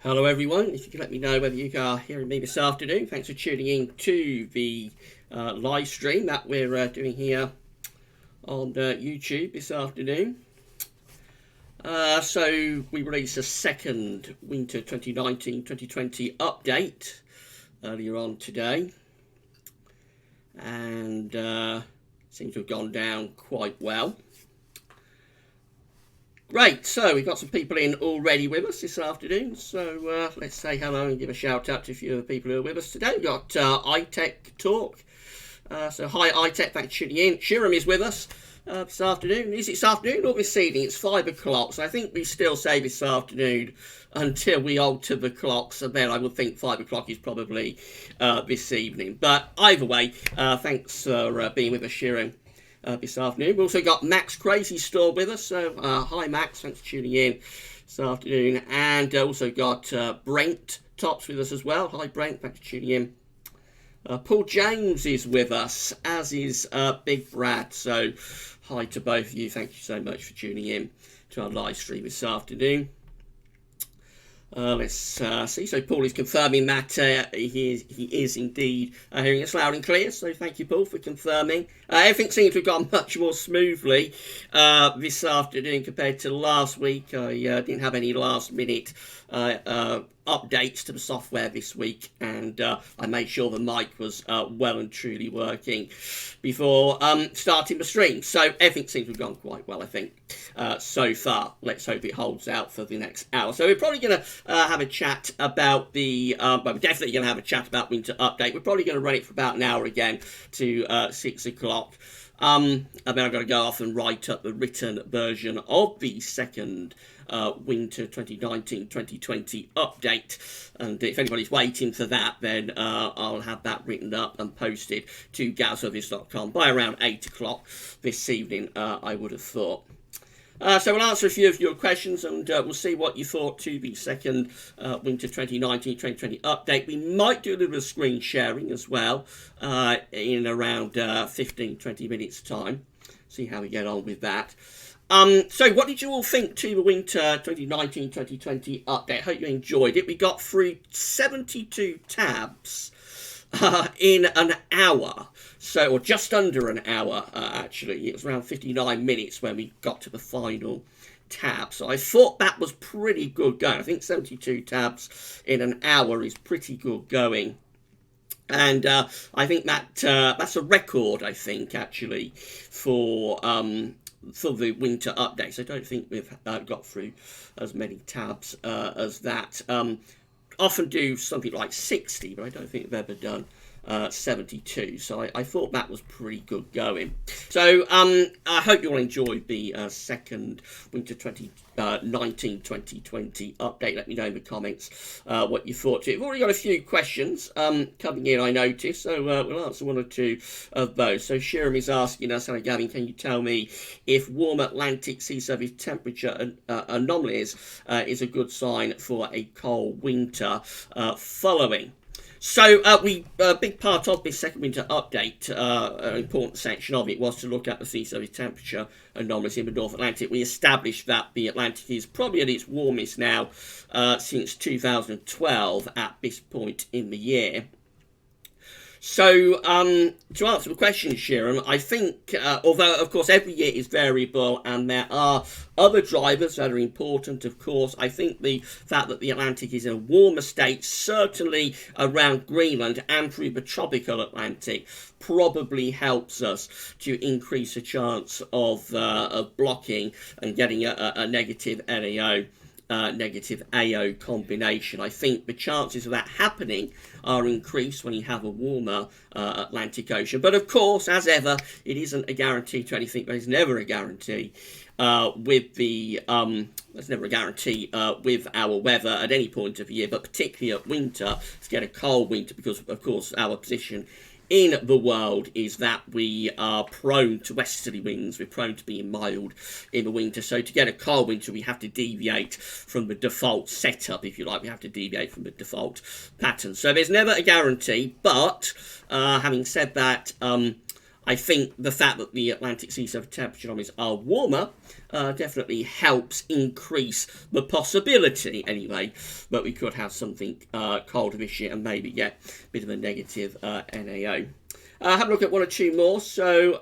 Hello everyone, if you could let me know whether you are hearing me this afternoon. Thanks for tuning in to the live stream that we're doing here on YouTube this afternoon. So we released a second winter 2019-2020 update earlier on today, and seems to have gone down quite well. Great, so we've got some people in already with us this afternoon, so let's say hello and give a shout out to a few of the people who are with us today. We've got iTech Talk, so hi iTech, thanks for tuning in. Shiram is with us this afternoon. Is it this afternoon or this evening? It's 5 o'clock, so I think we still say this afternoon until we alter the clocks, and then I would think 5 o'clock is probably this evening. But either way, thanks for being with us, Shiram. This afternoon. We've also got Max Crazy Store with us, so hi Max, thanks for tuning in this afternoon, and also got Brent Tops with us as well. Hi Brent, thanks for tuning in. Paul James is with us, as is Big Brad, so hi to both of you, thank you so much for tuning in to our live stream this afternoon. Let's see. So Paul is confirming that he is indeed hearing us loud and clear. So thank you, Paul, for confirming. Everything seems to have gone much more smoothly this afternoon compared to last week. I didn't have any last minute updates to the software this week, and I made sure the mic was well and truly working before starting the stream. So everything seems to have gone quite well, I think, so far. Let's hope it holds out for the next hour. So we're probably going to have a chat about the, well, we're definitely going to have a chat about Winter Update. We're probably going to run it for about an hour again to 6 o'clock. And then I've got to go off and write up the written version of the second winter 2019-2020 update, and if anybody's waiting for that, then I'll have that written up and posted to gazovis.com by around 8 o'clock this evening, I would have thought. So we'll answer a few of your questions, and we'll see what you thought to the second winter 2019-2020 update. We might do a little bit of screen sharing as well in around 15-20 minutes time. See how we get on with that. So what did you all think to the winter 2019-2020 update? I hope you enjoyed it. We got through 72 tabs in an hour, so, or just under an hour, actually. It was around 59 minutes when we got to the final tab, so I thought that was pretty good going. I think 72 tabs in an hour is pretty good going. And I think that that's a record, I think, actually, for the winter updates. I don't think we've got through as many tabs as that. Often do something like 60, but I don't think we've ever done 72, so I thought that was pretty good going. So I hope you all enjoyed the second winter 2019-2020 update. Let me know in the comments what you thought to it. We've already got a few questions coming in, I noticed, so we'll answer one or two of those. So Shiram is asking us, hello Gavin, can you tell me if warm Atlantic sea surface temperature anomalies is a good sign for a cold winter following? So a big part of this second winter update, an important section of it, was to look at the sea surface temperature anomalies in the North Atlantic. We established that the Atlantic is probably at its warmest now since 2012 at this point in the year. So, to answer the question, Sharon, I think, although, of course, every year is variable and there are other drivers that are important, of course, I think the fact that the Atlantic is in a warmer state, certainly around Greenland and through the tropical Atlantic, probably helps us to increase the chance of blocking and getting a negative NAO. Negative AO combination. I think the chances of that happening are increased when you have a warmer Atlantic Ocean. But of course, as ever, it isn't a guarantee to anything. There's never a guarantee with the there's never a guarantee with our weather at any point of the year, but particularly at winter, to get a cold winter, because of course our position in the world is that we are prone to westerly winds. We're prone to being mild in the winter. So to get a cold winter, we have to deviate from the default setup, if you like. We have to deviate from the default pattern. So there's never a guarantee. But having said that, I think the fact that the Atlantic sea surface temperature anomalies are warmer definitely helps increase the possibility, anyway, that we could have something colder this year and maybe get a bit of a negative NAO. Have a look at one or two more. So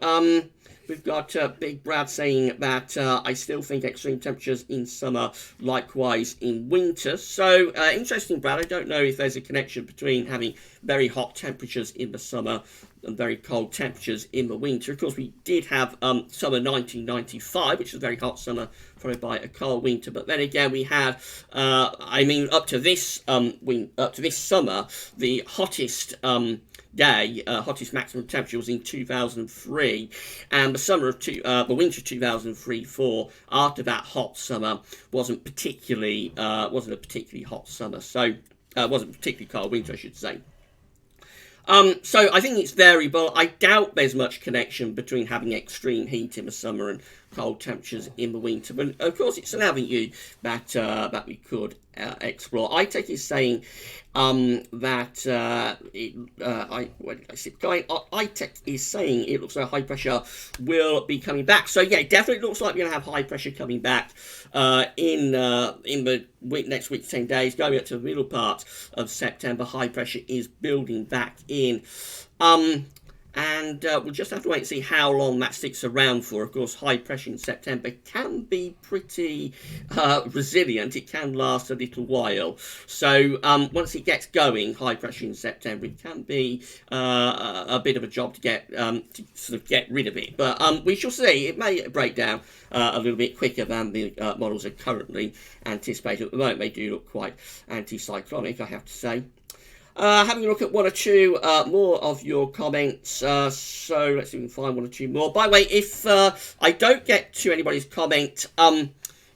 we've got Big Brad saying that I still think extreme temperatures in summer, likewise in winter. So interesting, Brad. I don't know if there's a connection between having very hot temperatures in the summer and very cold temperatures in the winter. Of course, we did have summer 1995, which was a very hot summer, followed by a cold winter. But then again, we had, up to this summer, the hottest hottest maximum temperature was in 2003, and the winter of 2003-4 after that hot summer wasn't a particularly hot summer, so wasn't particularly cold winter, I should say. So I think it's variable. I doubt there's much connection between having extreme heat in the summer and cold temperatures in the winter. But of course, it's an avenue that we could explore. ITEC is saying ITEC is saying it looks like high pressure will be coming back. So yeah, it definitely looks like we're going to have high pressure coming back in the next week, 10 days, going up to the middle part of September. High pressure is building back in. And we'll just have to wait and see how long that sticks around for. Of course, high pressure in September can be pretty resilient. It can last a little while. So once it gets going, high pressure in September, it can be a bit of a job to get rid of it. But we shall see. It may break down a little bit quicker than the models are currently anticipating. At the moment, they do look quite anticyclonic, I have to say. Having a look at one or two more of your comments. So let's see if we can find one or two more. By the way, if I don't get to anybody's comment,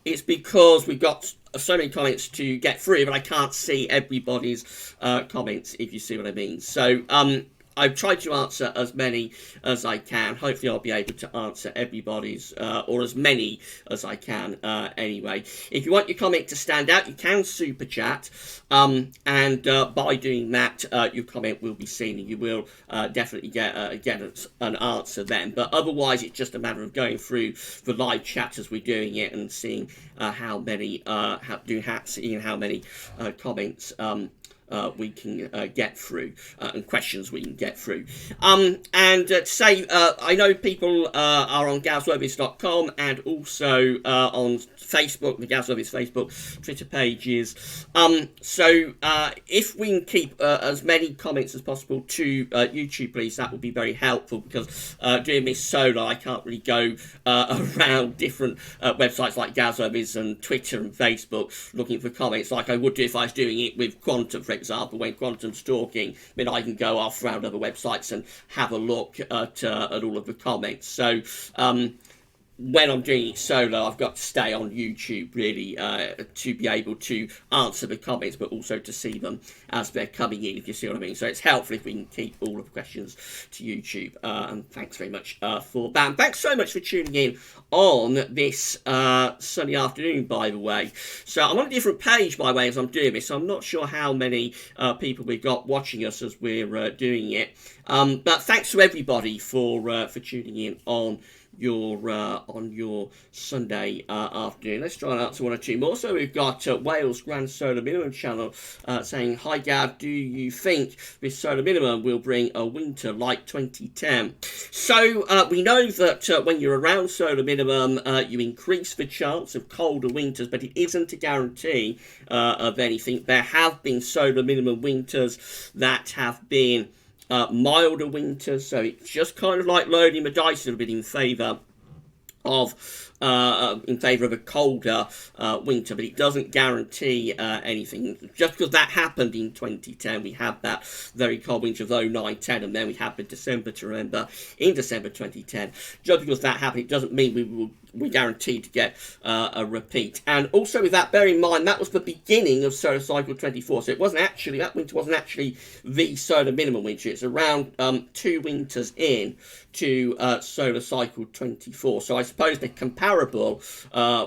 it's because we've got so many comments to get through, but I can't see everybody's comments, if you see what I mean. So I've tried to answer as many as I can. Hopefully I'll be able to answer everybody's, or as many as I can anyway. If you want your comment to stand out, you can super chat, and by doing that, your comment will be seen and you will definitely get an answer then. But otherwise, it's just a matter of going through the live chat as we're doing it and seeing how many comments we can get through and questions we can get through. And to say, I know people are on gazwervis.com and also on Facebook, the Gazwervis Facebook, Twitter pages. So if we can keep as many comments as possible to YouTube, please, that would be very helpful, because doing this solo, I can't really go around different websites like Gazwervis and Twitter and Facebook looking for comments like I would do if I was doing it with Quantum, for example. When Quantum's talking, then I can go off around other websites and have a look at all of the comments. So when I'm doing it solo, I've got to stay on YouTube, really, to be able to answer the comments, but also to see them as they're coming in, if you see what I mean. So it's helpful if we can keep all of the questions to YouTube. And thanks very much for that. And thanks so much for tuning in on this sunny afternoon, by the way. So I'm on a different page, by the way, as I'm doing this. So I'm not sure how many people we've got watching us as we're doing it. But thanks to everybody for tuning in on your Sunday afternoon. Let's try and answer one or two more. So we've got Wales Grand Solar Minimum channel saying, "Hi Gav, do you think this solar minimum will bring a winter like 2010? So we know that when you're around solar minimum, you increase the chance of colder winters, but it isn't a guarantee of anything. There have been solar minimum winters that have been milder winters, so it's just kind of like loading the dice a little bit in favour of a colder winter, but it doesn't guarantee anything. Just because that happened in 2010, we had that very cold winter of 09-10, and then we had the December to remember in December 2010. Just because that happened, it doesn't mean we're guaranteed to get a repeat. And also with that, bear in mind, that was the beginning of solar cycle 24, so that winter wasn't actually the solar minimum winter. It's around 2 winters in to solar cycle 24. So I suppose the comparable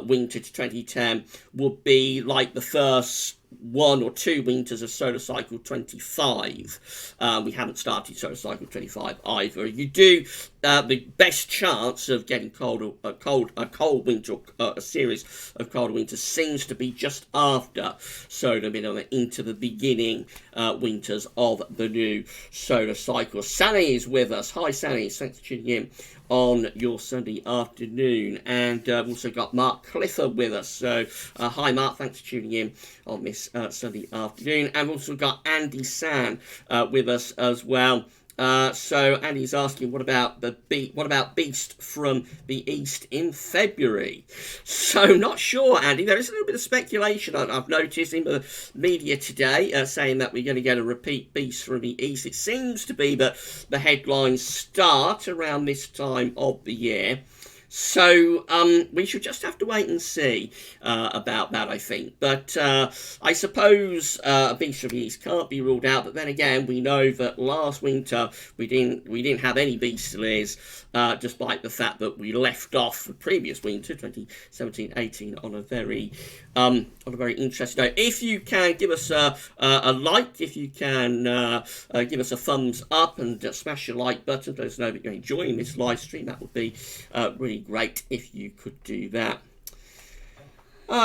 winter to 2010 would be like the first 1 or 2 winters of solar cycle 25. We haven't started solar cycle 25 either. You do the best chance of getting a cold winter, a series of colder winters seems to be just after solar minimum into the beginning winters of the new solar cycle. Sally is with us. Hi, Sally. Thanks for tuning in on your Sunday afternoon. And we've also got Mark Clifford with us. So, hi, Mark. Thanks for tuning in on this Sunday afternoon. And we've also got Andy San with us as well. So Andy's asking, what about Beast from the East in February? So not sure, Andy. There is a little bit of speculation I've noticed in the media today, saying that we're going to get a repeat Beast from the East. It seems to be that the headlines start around this time of the year. So we should just have to wait and see about that, I think. But I suppose Beast from the East can't be ruled out. But then again, we know that last winter we didn't have any beastlies, despite the fact that we left off the previous winter, 2017-18, on a very interesting note. If you can give us a like, if you can give us a thumbs up and smash your like button, let us know that you're enjoying this live stream. That would be really great if you could do that.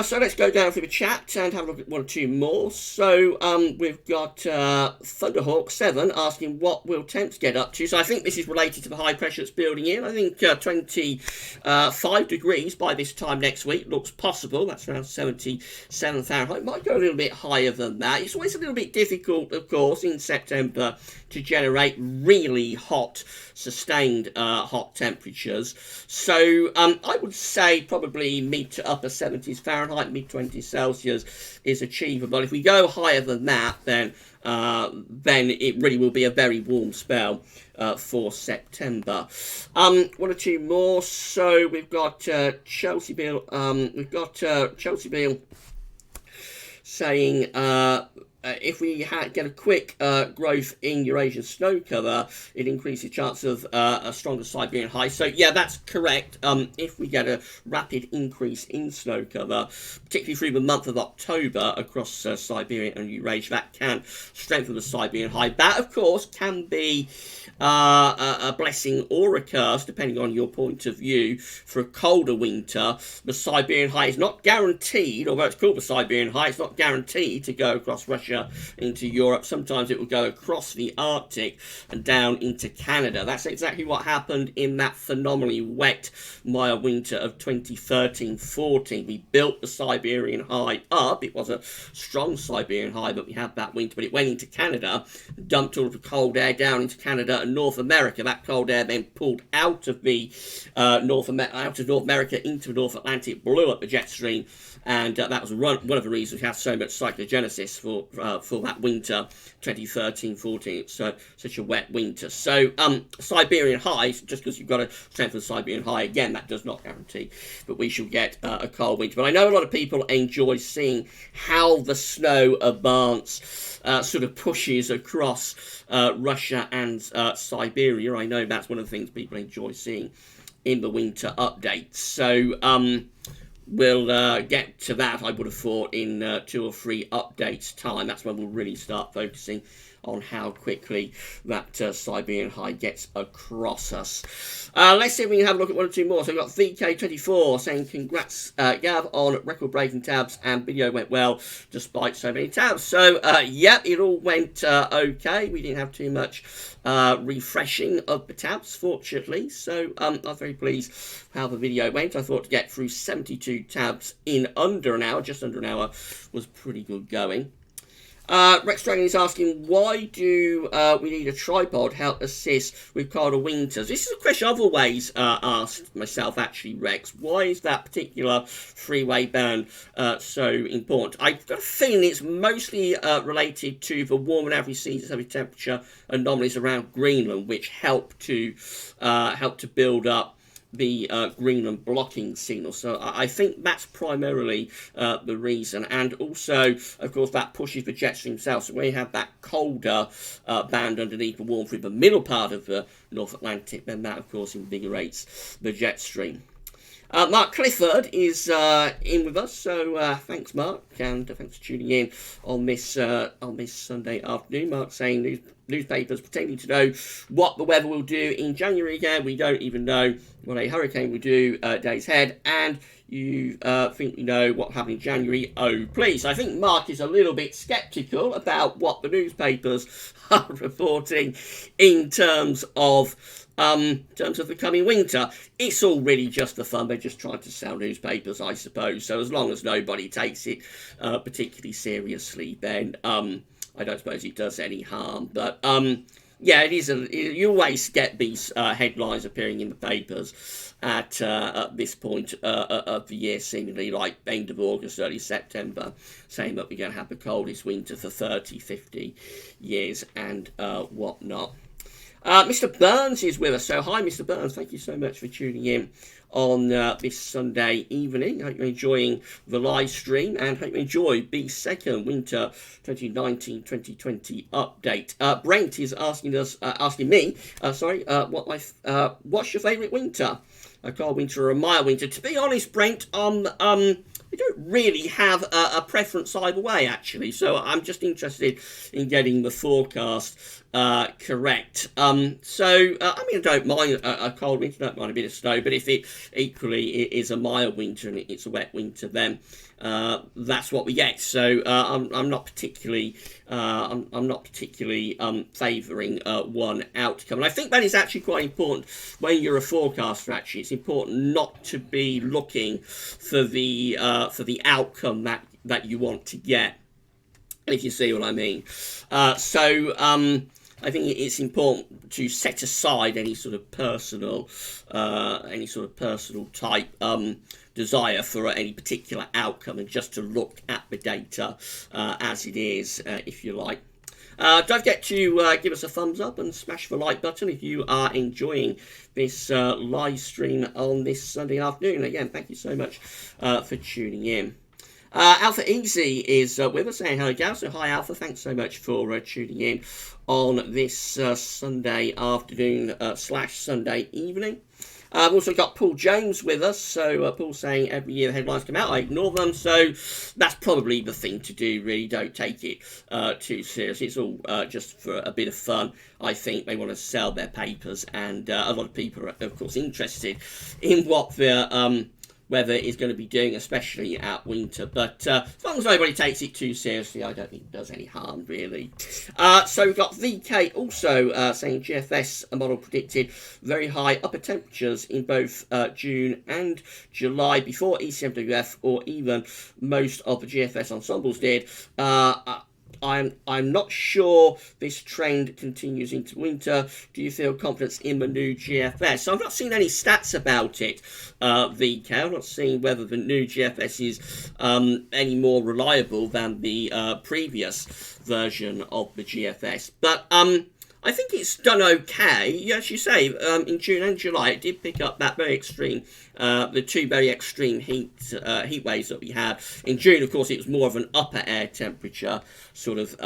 So let's go down through the chat and have a look at one or two more. So we've got Thunderhawk7 asking what will temps get up to. So I think this is related to the high pressure that's building in. I think 25 degrees by this time next week looks possible. That's around 77 Fahrenheit. Might go a little bit higher than that. It's always a little bit difficult, of course, in September to generate really hot, sustained hot temperatures. So I would say probably mid to upper 70s Fahrenheit, mid 20s Celsius is achievable. If we go higher than that, then it really will be a very warm spell for September. One or two more. So we've got Chelsea Bill. Chelsea Bill saying if we get a quick growth in Eurasian snow cover, it increases chance of a stronger Siberian high. So yeah, that's correct. If we get a rapid increase in snow cover, particularly through the month of October across Siberia and Eurasia, that can strengthen the Siberian high. That, of course, can be a blessing or a curse, depending on your point of view. For a colder winter, the Siberian high is not guaranteed, although it's called the Siberian high, it's not guaranteed to go across Russia into Europe. Sometimes it will go across the Arctic and down into Canada. That's exactly what happened in that phenomenally wet, mild winter of 2013-14. We built the Siberian high up. It was a strong Siberian high, but we had that winter. But it went into Canada, dumped all of the cold air down into Canada and North America. That cold air then pulled out of the North America into the North Atlantic, blew up the jet stream, and that was one of the reasons we had so much cyclogenesis for that winter, 2013-14. It's such a wet winter. So Siberian highs, just because you've got to strengthen the Siberian high, again, that does not guarantee that we shall get a cold winter. But I know a lot of people enjoy seeing how the snow advance sort of pushes across Russia and Siberia. I know that's one of the things people enjoy seeing in the winter updates. So we'll get to that, I would have thought, in 2 or 3 updates time. That's when we'll really start focusing on how quickly that Siberian high gets across us. Let's see if we can have a look at one or two more. So we've got VK24 saying, congrats, Gav, on record-breaking tabs, and video went well despite so many tabs. So, yep, it all went okay. We didn't have too much refreshing of the tabs, fortunately. So, I was very pleased how the video went. I thought to get through 72 tabs in under an hour, just under an hour, was pretty good going. Rex Dragon is asking, why do we need a tripod help assist with colder winters? This is a question I've always asked myself, actually, Rex. Why is that particular three-way band so important? I've got a feeling it's mostly related to the warm and average seasons average temperature anomalies around Greenland, which help to build up the Greenland blocking signal. So I think that's primarily the reason. And also, of course, that pushes the jet stream south. So when you have that colder band underneath the warm through the middle part of the North Atlantic, then that, of course, invigorates the jet stream. Mark Clifford is in with us, so thanks, Mark, and thanks for tuning in on this Sunday afternoon. Mark saying newspapers pretending to know what the weather will do in January again. We don't even know what a hurricane will do days ahead, and you think we know what happened in January. Oh, please. I think Mark is a little bit sceptical about what the newspapers are reporting in terms of the coming winter. It's all really just for fun. They're just trying to sell newspapers, I suppose. So as long as nobody takes it particularly seriously, then I don't suppose it does any harm. But yeah, it is. You always get these headlines appearing in the papers at this point of the year, seemingly like end of August, early September, saying that we're going to have the coldest winter for 30, 50 years and whatnot. Mr. Burns is with us. So, hi, Mr. Burns. Thank you so much for tuning in on this Sunday evening. I hope you're enjoying the live stream and hope you enjoy the second winter 2019-2020 update. Brent is asking me, what's your favourite winter? A cold winter or a mild winter? To be honest, Brent, we don't really have a preference either way, actually. So I'm just interested in getting the forecast correct. I don't mind a cold winter, don't mind a bit of snow, but if it is a mild winter and it's a wet winter, then that's what we get. So I'm not particularly favouring one outcome, and I think that is actually quite important when you're a forecaster. Actually, it's important not to be looking for the outcome that you want to get, if you see what I mean. I think it's important to set aside any sort of personal type desire for any particular outcome, and just to look at the data as it is, if you like. Don't forget to give us a thumbs up and smash the like button if you are enjoying this live stream on this Sunday afternoon. Again, thank you so much for tuning in. Alpha Easy is with us, saying hello, Gal. So hi, Alpha. Thanks so much for tuning in on this Sunday afternoon / Sunday evening. I've also got Paul James with us. So Paul saying every year the headlines come out, I ignore them. So that's probably the thing to do, really. Don't take it too seriously. It's all just for a bit of fun. I think they want to sell their papers, and a lot of people are, of course, interested in what the weather is going to be doing, especially at winter. But as long as nobody takes it too seriously, I don't think it does any harm, really. So we've got VK also saying GFS model predicted very high upper temperatures in both June and July before ECMWF, or even most of the GFS ensembles did. I'm not sure this trend continues into winter. Do you feel confidence in the new GFS? So I've not seen any stats about it, VK. I'm not seeing whether the new GFS is any more reliable than the previous version of the GFS. But I think it's done okay. As you say, in June and July, it did pick up that very extreme, the two very extreme heat waves that we had. In June, of course, it was more of an upper air temperature, sort of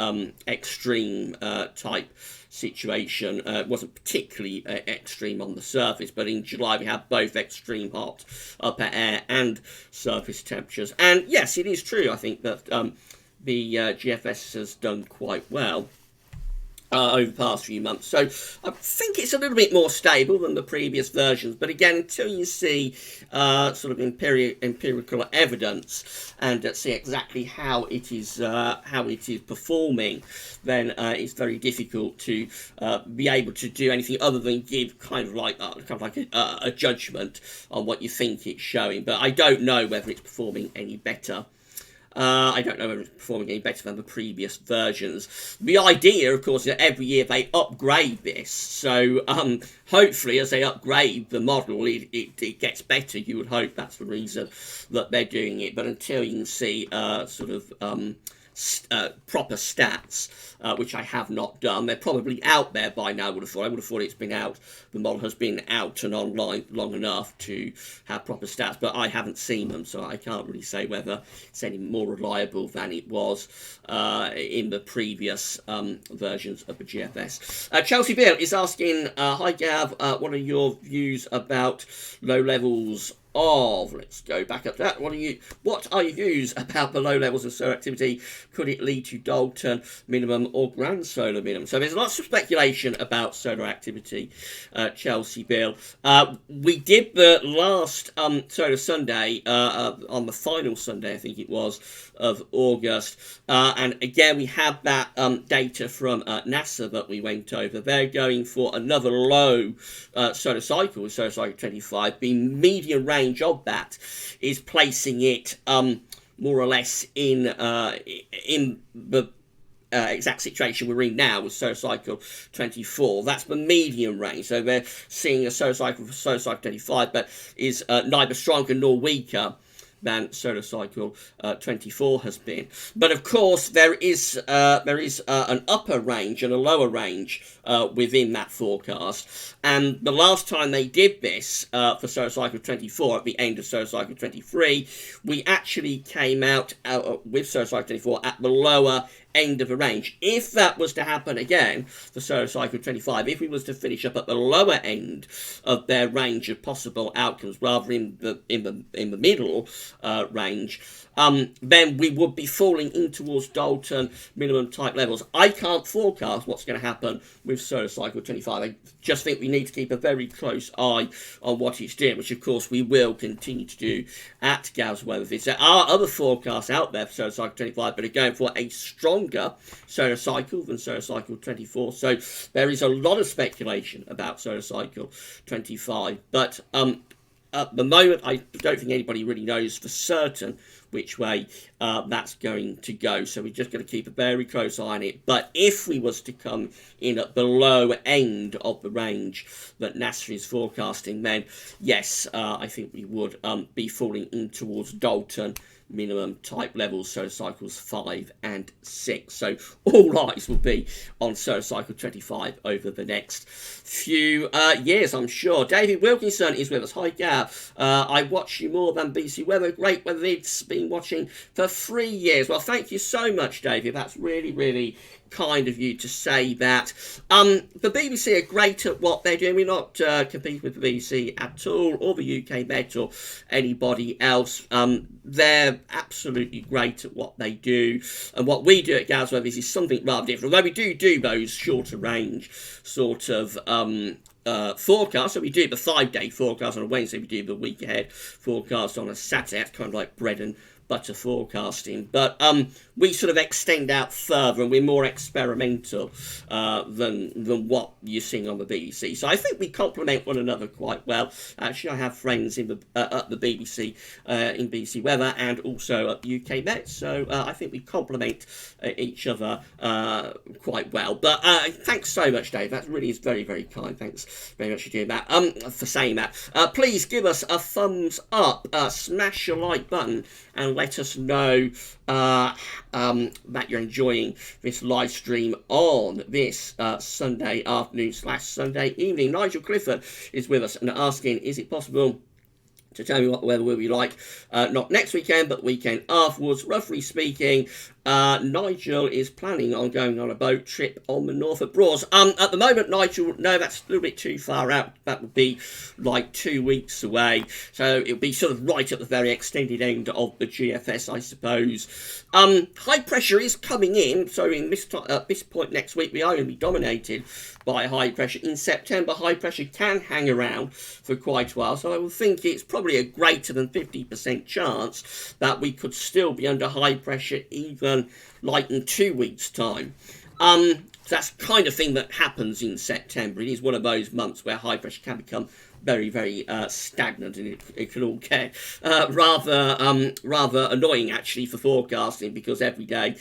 extreme type situation. It wasn't particularly extreme on the surface, but in July we had both extreme hot upper air and surface temperatures. And yes, it is true, I think, that the GFS has done quite well over the past few months. So I think it's a little bit more stable than the previous versions, but again, until you see sort of empirical evidence and see exactly how it is performing, then it's very difficult to be able to do anything other than give kind of like a judgment on what you think it's showing. But I don't know whether it's performing any better. I don't know whether it's performing any better than the previous versions. The idea, of course, is that every year they upgrade this. So hopefully, as they upgrade the model, it gets better. You would hope that's the reason that they're doing it. But until you can see proper stats, which I have not done. They're probably out there by now, I would have thought it's been out. The model has been out and online long enough to have proper stats, but I haven't seen them, so I can't really say whether it's any more reliable than it was in the previous versions of the GFS. Chelsea Bill is asking, hi Gav, what are your views about low levels of, let's go back up to that. What are your views about the low levels of solar activity? Could it lead to Dalton minimum or grand solar minimum? So there's lots of speculation about solar activity, Chelsea Bill. We did the last solar Sunday on the final Sunday, I think it was, of August, and again we have that data from NASA that we went over. They're going for another low solar cycle, solar cycle 25. The median range of that is placing it more or less in the exact situation we're in now with solar cycle 24. That's the median range. So they're seeing a solar cycle for solar cycle 25 that is neither stronger nor weaker than solar cycle 24 has been. But of course there is an upper range and a lower range within that forecast, and the last time they did this for solar cycle 24 at the end of solar cycle 23, we actually came out with solar cycle 24 at the lower end of the range. If that was to happen again for solar cycle 25, if we was to finish up at the lower end of their range of possible outcomes rather in the middle range, then we would be falling in towards Dalton minimum type levels. I can't forecast what's going to happen with solar cycle 25. I just think we need to keep a very close eye on what it's doing, which of course we will continue to do at Gav's Weather Vids. There are other forecasts out there for solar cycle 25, but are going for a stronger solar cycle than solar cycle 24. So there is a lot of speculation about solar cycle 25, but at the moment, I don't think anybody really knows for certain which way that's going to go. So we're just going to keep a very close eye on it. But if we was to come in at the low end of the range that NASA is forecasting, then yes, I think we would be falling in towards Dalton minimum type levels, solar cycles 5 and 6. So all eyes will be on solar cycle 25 over the next few years, I'm sure. David Wilkinson is with us. Hi, Gav. I watch you more than BBC Weather. Great weather. It's been watching for 3 years. Well, thank you so much, David. That's really, really kind of you to say that. The BBC are great at what they're doing. We're not competing with the BBC at all, or the UK Met or anybody else. They're absolutely great at what they do, and what we do at Gav's Weather is something rather different. Although we do those shorter range sort of forecast. So we do the 5-day forecast on a Wednesday, we do the week ahead forecast on a Saturday. That's kind of like bread and butter forecasting, but we sort of extend out further, and we're more experimental than what you're seeing on the BBC. So I think we complement one another quite well. Actually, I have friends in at the BBC in BBC Weather and also at UK Met, so I think we complement each other quite well. But thanks so much, Dave. That really is very, very kind. Thanks very much for doing that. For saying that. Please give us a thumbs up, smash your like button, and let us know that you're enjoying this live stream on this Sunday afternoon / Sunday evening. Nigel Clifford is with us and asking, is it possible to tell me what the weather will be like, not next weekend, but weekend afterwards? Roughly speaking, Nigel is planning on going on a boat trip on the Norfolk Broads. At the moment, Nigel, no, that's a little bit too far out. That would be like 2 weeks away. So it would be sort of right at the very extended end of the GFS, I suppose. High pressure is coming in. So in at this point next week, we are going to be dominated by high pressure. In September, high pressure can hang around for quite a while. So I would think it's probably a greater than 50% chance that we could still be under high pressure even like in 2 weeks' time. That's the kind of thing that happens in September. It is one of those months where high pressure can become very, very stagnant, and it can all get rather annoying actually for forecasting, because every day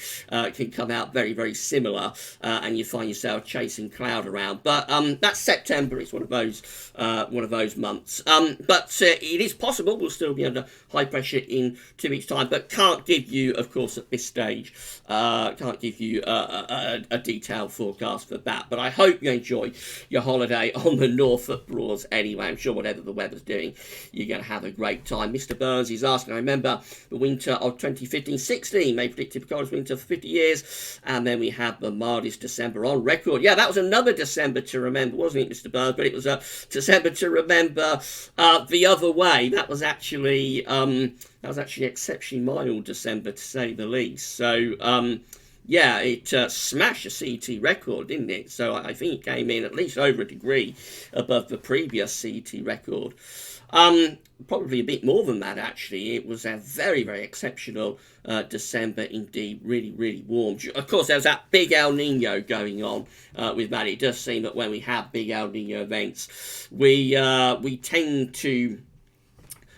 can come out very, very similar, and you find yourself chasing cloud around. But that's September. It's one of those months. But it is possible we'll still be under high pressure in 2 weeks' time, but can't give you, of course, at this stage, can't give you a detailed forecast for that. But I hope you enjoy your holiday on the Norfolk Broads anyway. I'm sure whatever the weather's doing, you're going to have a great time. Mr. Burns is asking, I remember the winter of 2015-16, they predicted the coldest winter for 50 years, and then we had the mildest December on record. Yeah, that was another December to remember, wasn't it, Mr. Burns? But it was a December to remember the other way. That was actually exceptionally mild December, to say the least. So, yeah, it smashed a CT record, didn't it? So I think it came in at least over a degree above the previous CT record. Probably a bit more than that, actually. It was a very, very exceptional December indeed. Really, really warm. Of course, there was that big El Nino going on with that. It does seem that when we have big El Nino events, we tend to,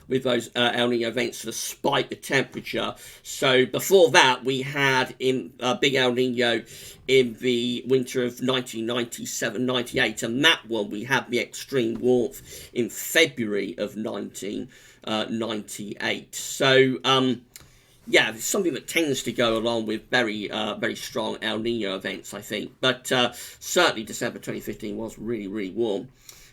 with those El Nino events, to spike the temperature. So before that, we had in big El Nino in the winter of 1997-98, and that one we had the extreme warmth in February of 1998. So yeah, it's something that tends to go along with very strong El Nino events, I think. But certainly December 2015 was really, really warm.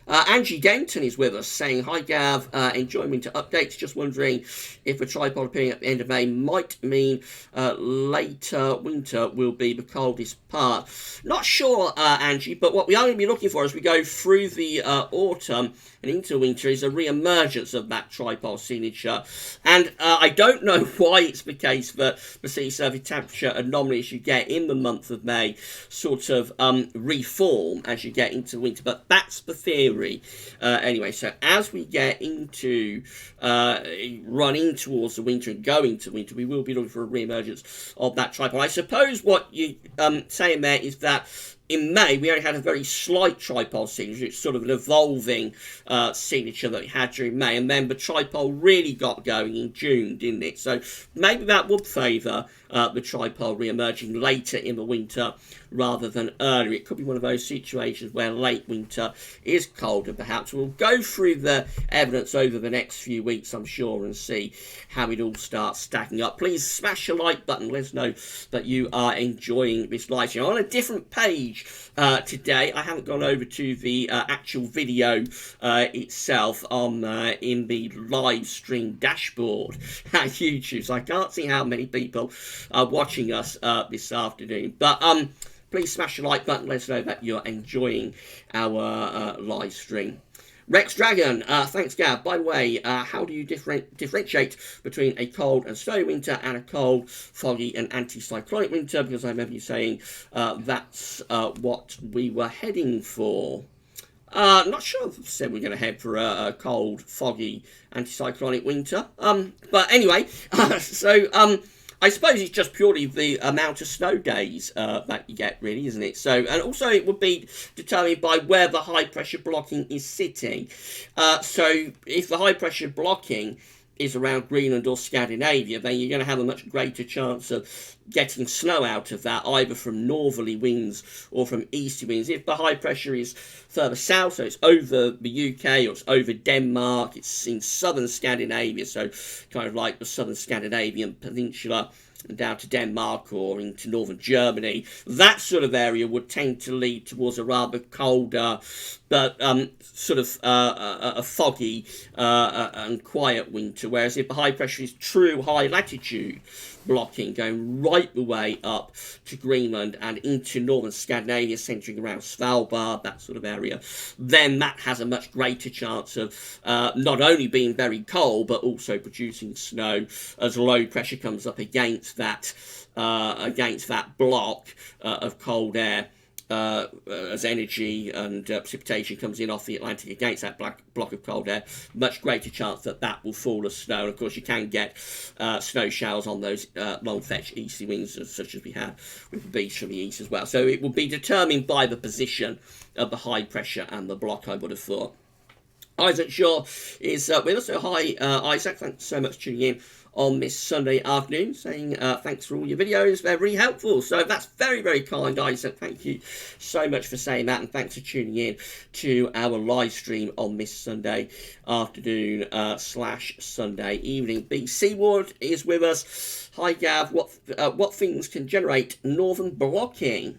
Angie Denton is with us saying, hi Gav, enjoying winter updates. Just wondering if a tripod appearing at the end of May might mean later winter will be the coldest part. Not sure, Angie, but what we are going to be looking for as we go through the autumn and into winter is a re-emergence of that tripod signature. And I don't know why it's the case that the sea surface temperature anomalies you get in the month of May sort of reform as you get into winter, but that's the theory. Anyway, so as we get into running towards the winter and going to winter, we will be looking for a re-emergence of that tripod. I suppose what you saying there is that in May, we only had a very slight tripod signature. It's sort of an evolving signature that we had during May. And then the tripod really got going in June, didn't it? So maybe that would favour the tripod re-emerging later in the winter rather than earlier. It could be one of those situations where late winter is colder, perhaps. We'll go through the evidence over the next few weeks, I'm sure, and see how it all starts stacking up. Please smash the like button. Let us know that you are enjoying this live stream. On a different page today, I haven't gone over to the actual video itself on in the live stream dashboard at YouTube, so I can't see how many people are watching us this afternoon. But please smash the like button. Let us know that you're enjoying our live stream. Rex Dragon, thanks Gav. By the way, how do you differentiate between a cold and snowy winter and a cold, foggy and anticyclonic winter? Because I remember you saying that's what we were heading for. Not sure if I said we're going to head for a cold, foggy, anticyclonic winter. But anyway, so I suppose it's just purely the amount of snow days that you get, really, isn't it? So, and also it would be determined by where the high pressure blocking is sitting. So if the high pressure blocking is around Greenland or Scandinavia, then you're going to have a much greater chance of getting snow out of that, either from northerly winds or from easterly winds. If the high pressure is further south, so it's over the UK or it's over Denmark, it's in southern Scandinavia, so kind of like the southern Scandinavian peninsula and down to Denmark or into northern Germany, that sort of area would tend to lead towards a rather colder but sort of a foggy and quiet winter. Whereas if the high pressure is true high latitude blocking going right the way up to Greenland and into northern Scandinavia, centering around Svalbard, that sort of area, then that has a much greater chance of not only being very cold but also producing snow as low pressure comes up against that block of cold air. As energy and precipitation comes in off the Atlantic against that block of cold air, much greater chance that that will fall as snow. And of course, you can get snow showers on those long fetch easterly winds, such as we have with the beach from the east as well. So it will be determined by the position of the high pressure and the block, I would have thought. Isaac Shaw is with us. So hi, Isaac. Thanks so much for tuning in on this Sunday afternoon, saying thanks for all your videos, they're really helpful. So that's very, very kind, Isaac. Thank you so much for saying that, and thanks for tuning in to our live stream on this Sunday afternoon / Sunday evening. B. Seaward is with us. Hi, Gav. What things can generate northern blocking?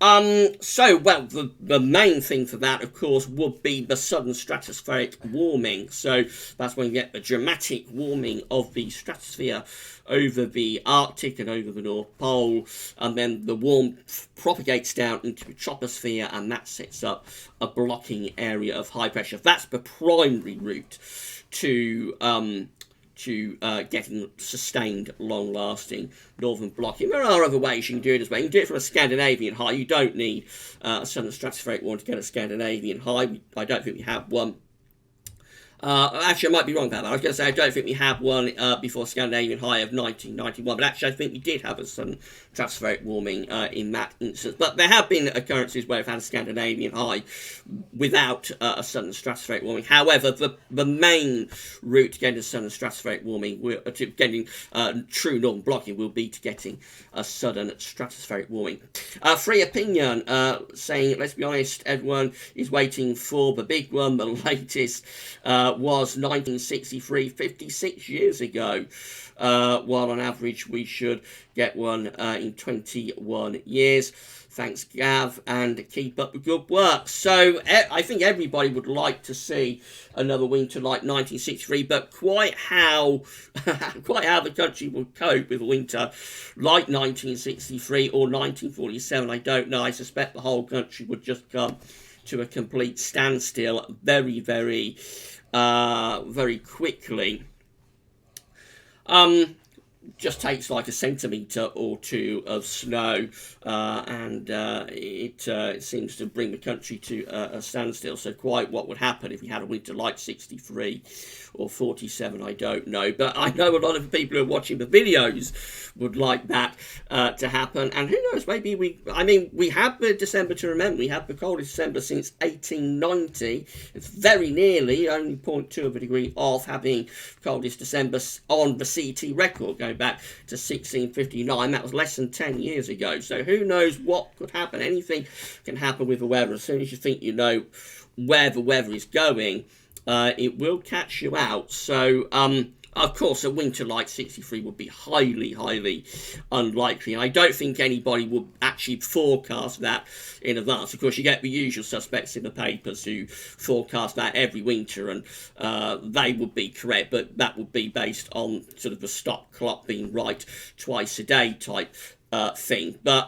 Well, the main thing for that, of course, would be the sudden stratospheric warming. So that's when you get the dramatic warming of the stratosphere over the Arctic and over the North Pole, and then the warmth propagates down into the troposphere, and that sets up a blocking area of high pressure. That's the primary route to getting sustained, long-lasting northern blocking. There are other ways you can do it as well. You can do it from a Scandinavian high. You don't need a sudden stratospheric warming to get a Scandinavian high. I don't think we have one. Actually, I might be wrong about that. I was going to say I don't think we had one before Scandinavian high of 1991, but actually I think we did have a sudden stratospheric warming in that instance. But there have been occurrences where we've had a Scandinavian high without a sudden stratospheric warming. However, the main route to getting a sudden stratospheric warming, to getting true northern blocking, will be to getting a sudden stratospheric warming. Free opinion saying, let's be honest, everyone is waiting for the big one, the latest. Was 1963, 56 years ago, while on average we should get one in 21 years. Thanks, Gav, and keep up the good work. So I think everybody would like to see another winter like 1963, but quite how the country would cope with a winter like 1963 or 1947, I don't know. I suspect the whole country would just come to a complete standstill very, very quickly. Just takes like a centimetre or two of snow, and it seems to bring the country to a standstill. So quite what would happen if we had a winter like 63 or 47, I don't know. But I know a lot of the people who are watching the videos would like that to happen. And who knows, maybe we have the December to remember. We have the coldest December since 1890. It's very nearly, only 0.2 of a degree off having coldest December on the CT record, going back to 1659. That was less than 10 years ago. So who knows what could happen. Anything can happen with the weather. As soon as you think you know where the weather is going, it will catch you out. So of course, a winter like 63 would be highly, highly unlikely. And I don't think anybody would actually forecast that in advance. Of course, you get the usual suspects in the papers who forecast that every winter, and they would be correct, but that would be based on sort of the stop clock being right twice a day type thing. But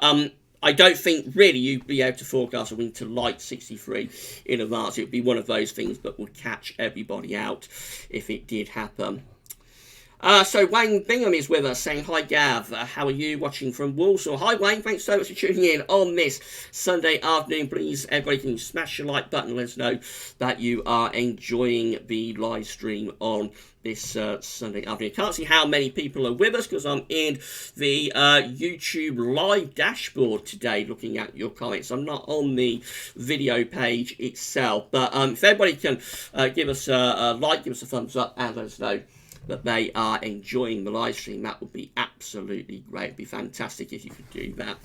I don't think really you'd be able to forecast a winter like 63 in advance. It would be one of those things that would catch everybody out if it did happen. So Wayne Bingham is with us saying, hi Gav, how are you, watching from Walsall? Hi Wayne, thanks so much for tuning in on this Sunday afternoon. Please, everybody, can you smash the like button, let us know that you are enjoying the live stream on this Sunday afternoon. Can't see how many people are with us because I'm in the YouTube live dashboard today looking at your comments. I'm not on the video page itself, but if everybody can give us a like, give us a thumbs up, and let us know that they are enjoying the live stream, that would be absolutely great. It'd be fantastic if you could do that.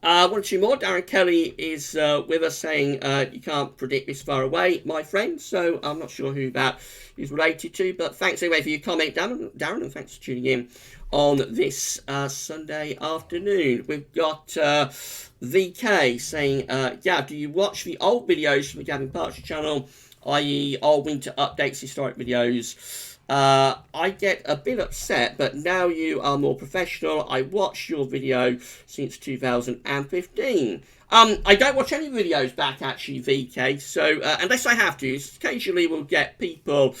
One or two more. Darren Kelly is with us saying, you can't predict this far away, my friend. So I'm not sure who that is related to, but thanks anyway for your comment, Darren, and thanks for tuning in on this Sunday afternoon. We've got VK saying, yeah, do you watch the old videos from the Gavin Partridge channel, i.e. old winter updates, historic videos? I get a bit upset, but now you are more professional. I watched your video since 2015. I don't watch any videos back, actually, VK, so unless I have to, occasionally we'll get people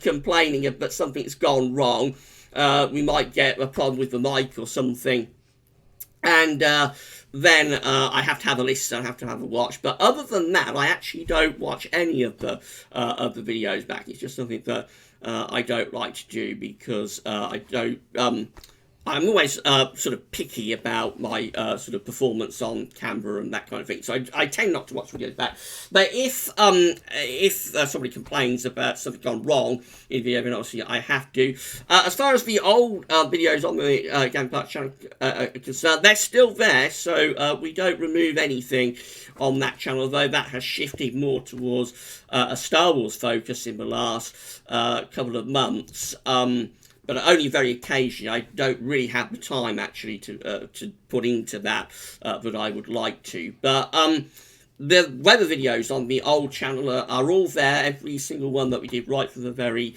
complaining that something's gone wrong. We might get a problem with the mic or something, and then I have to have a listen, I have to have a watch. But other than that, I actually don't watch any of the videos back. It's just something that I don't like to do because I don't. I'm always sort of picky about my sort of performance on camera and that kind of thing. So I tend not to watch videos back. But if somebody complains about something gone wrong in video, then obviously I have to. As far as the old videos on the Gavin Partridge channel are concerned, they're still there. So we don't remove anything on that channel, although that has shifted more towards a Star Wars focus in the last couple of months. but only very occasionally. I don't really have the time actually to put into that that I would like to. But the weather videos on the old channel are all there. Every single one that we did right from the very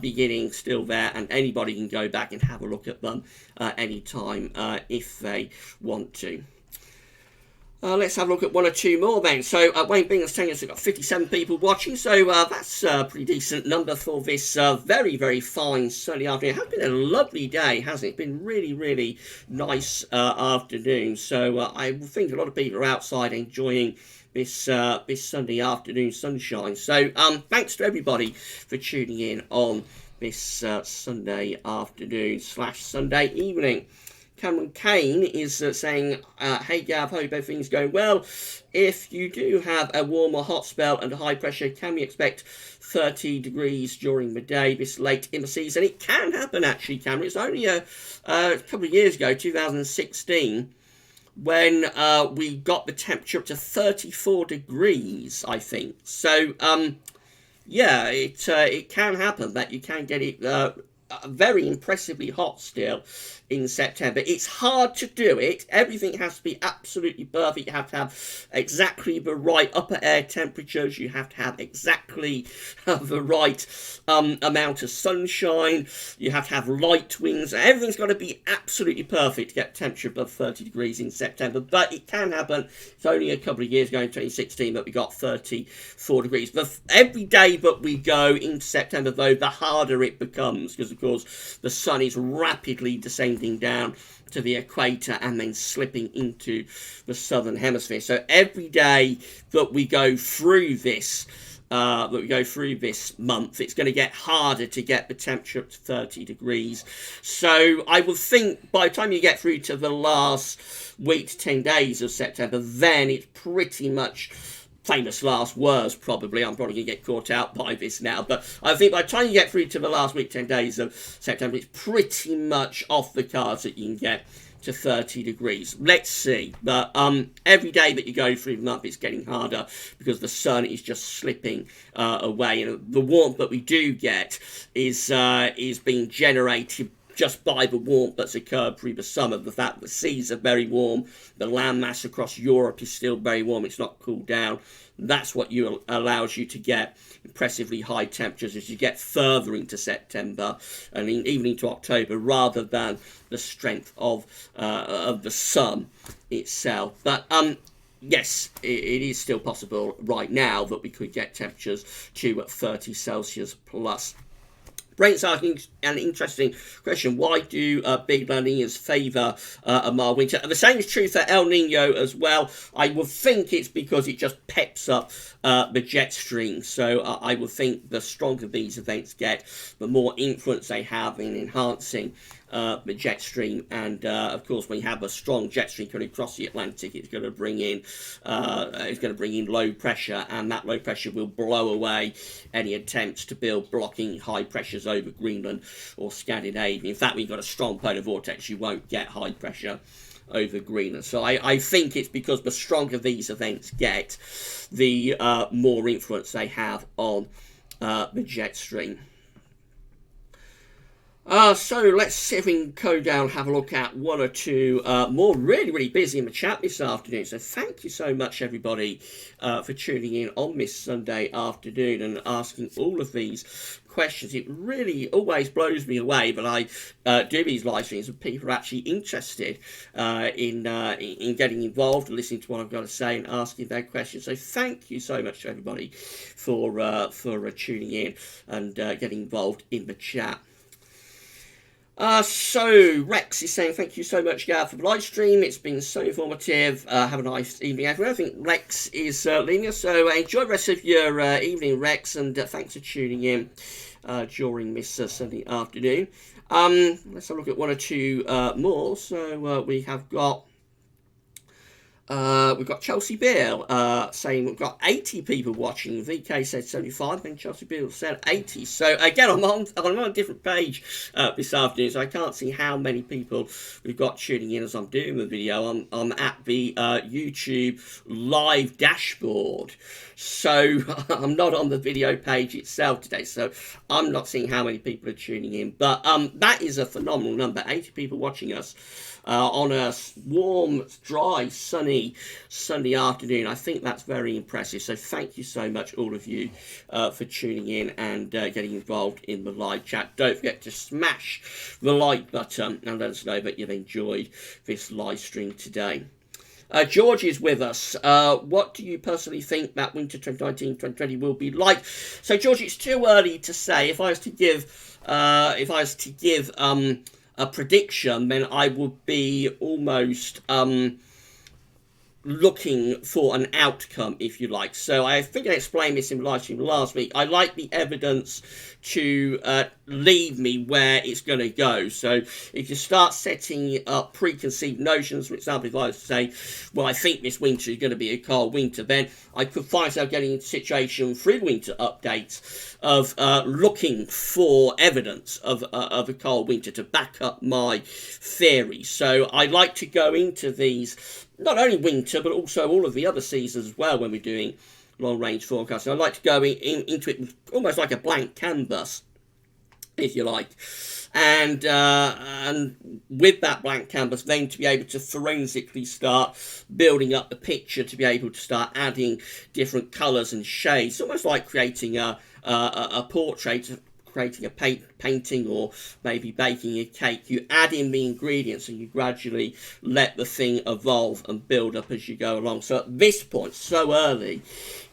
beginning still there, and anybody can go back and have a look at them anytime if they want to. Let's have a look at one or two more then. So Wayne Bingham's telling us we've got 57 people watching, so that's a pretty decent number for this very, very fine sunny afternoon. It has been a lovely day, hasn't it? It's been really, really nice afternoon. So I think a lot of people are outside enjoying this Sunday afternoon sunshine. So thanks to everybody for tuning in on this Sunday afternoon / Sunday evening. Cameron Kane is saying, hey Gav, hope everything's going well. If you do have a warm or hot spell and a high pressure, can we expect 30 degrees during the day this late in the season? It can happen actually, Cameron. It's only a couple of years ago, 2016, when we got the temperature up to 34 degrees, I think. So, yeah, it can happen that you can get it very impressively hot still in September. It's hard to do it. Everything has to be absolutely perfect. You have to have exactly the right upper air temperatures. You have to have exactly the right amount of sunshine. You have to have light winds. Everything's got to be absolutely perfect to get temperature above 30 degrees in September. But it can happen. It's only a couple of years ago in 2016 that we got 34 degrees. But every day that we go into September, though, the harder it becomes, because of course the sun is rapidly descending down to the equator and then slipping into the southern hemisphere. So every day that we go through this month, it's going to get harder to get the temperature up to 30 degrees. So I would think by the time you get through to the last week to 10 days of September, then it's pretty much famous last words, probably. I'm probably going to get caught out by this now. But I think by the time you get through to the last week, 10 days of September, it's pretty much off the cards that you can get to 30 degrees. Let's see. But every day that you go through the month, it's getting harder because the sun is just slipping away. And the warmth that we do get is being generated just by the warmth that's occurred through the summer. The fact the seas are very warm, the landmass across Europe is still very warm, it's not cooled down. That's what allows you to get impressively high temperatures as you get further into September and even into October, rather than the strength of the sun itself. But yes, it is still possible right now that we could get temperatures to 30 Celsius plus. Brent's asking an interesting question. Why do big La Niñas favour a mild winter? And the same is true for El Nino as well. I would think it's because it just peps up the jet stream. So I would think the stronger these events get, the more influence they have in enhancing the jet stream. And of course, when you have a strong jet stream coming across the Atlantic, it's going to bring in low pressure, and that low pressure will blow away any attempts to build blocking high pressures over Greenland or Scandinavia. In fact, when you've got a strong polar vortex, you won't get high pressure over Greenland. So I think it's because the stronger these events get, the more influence they have on the jet stream. So let's see if we can go down and have a look at one or two more. Really busy in the chat this afternoon. So thank you so much, everybody, for tuning in on this Sunday afternoon and asking all of these questions. It really always blows me away that I do these live streams and people are actually interested in getting involved and listening to what I've got to say and asking their questions. So thank you so much to everybody for tuning in and getting involved in the chat. So Rex is saying, thank you so much, Gav, for the live stream. It's been so informative. Have a nice evening, everyone. I think Rex is leaving us, so enjoy the rest of your evening, Rex, and thanks for tuning in during this Sunday afternoon. Let's have a look at one or two more. So we have got We've got Chelsea Beale saying we've got 80 people watching. VK said 75, then Chelsea Beale said 80. So again, I'm on a different page this afternoon, so I can't see how many people we've got tuning in as I'm doing the video. I'm at the YouTube live dashboard, so I'm not on the video page itself today, so I'm not seeing how many people are tuning in. But that is a phenomenal number, 80 people watching us. On a warm, dry, sunny afternoon. I think that's very impressive. So thank you so much, all of you, for tuning in and getting involved in the live chat. Don't forget to smash the like button and let us know that you've enjoyed this live stream today. George is with us. What do you personally think that winter 2019-2020 will be like? So, George, it's too early to say. If I was to give a prediction, then I would be almost looking for an outcome, if you like. So I think I explained this in the live stream last week. I like the evidence to lead me where it's going to go. So if you start setting up preconceived notions, for example, if I was to say, well, I think this winter is going to be a cold winter, then I could find myself getting into a situation through winter updates of looking for evidence of a cold winter to back up my theory. So I like to go into these, not only winter, but also all of the other seasons as well when we're doing long-range forecasting. I like to go into it almost like a blank canvas, if you like. And with that blank canvas, then to be able to forensically start building up the picture, to be able to start adding different colours and shades, almost like creating a portrait, creating a painting, or maybe baking a cake. You add in the ingredients and you gradually let the thing evolve and build up as you go along. So at this point, so early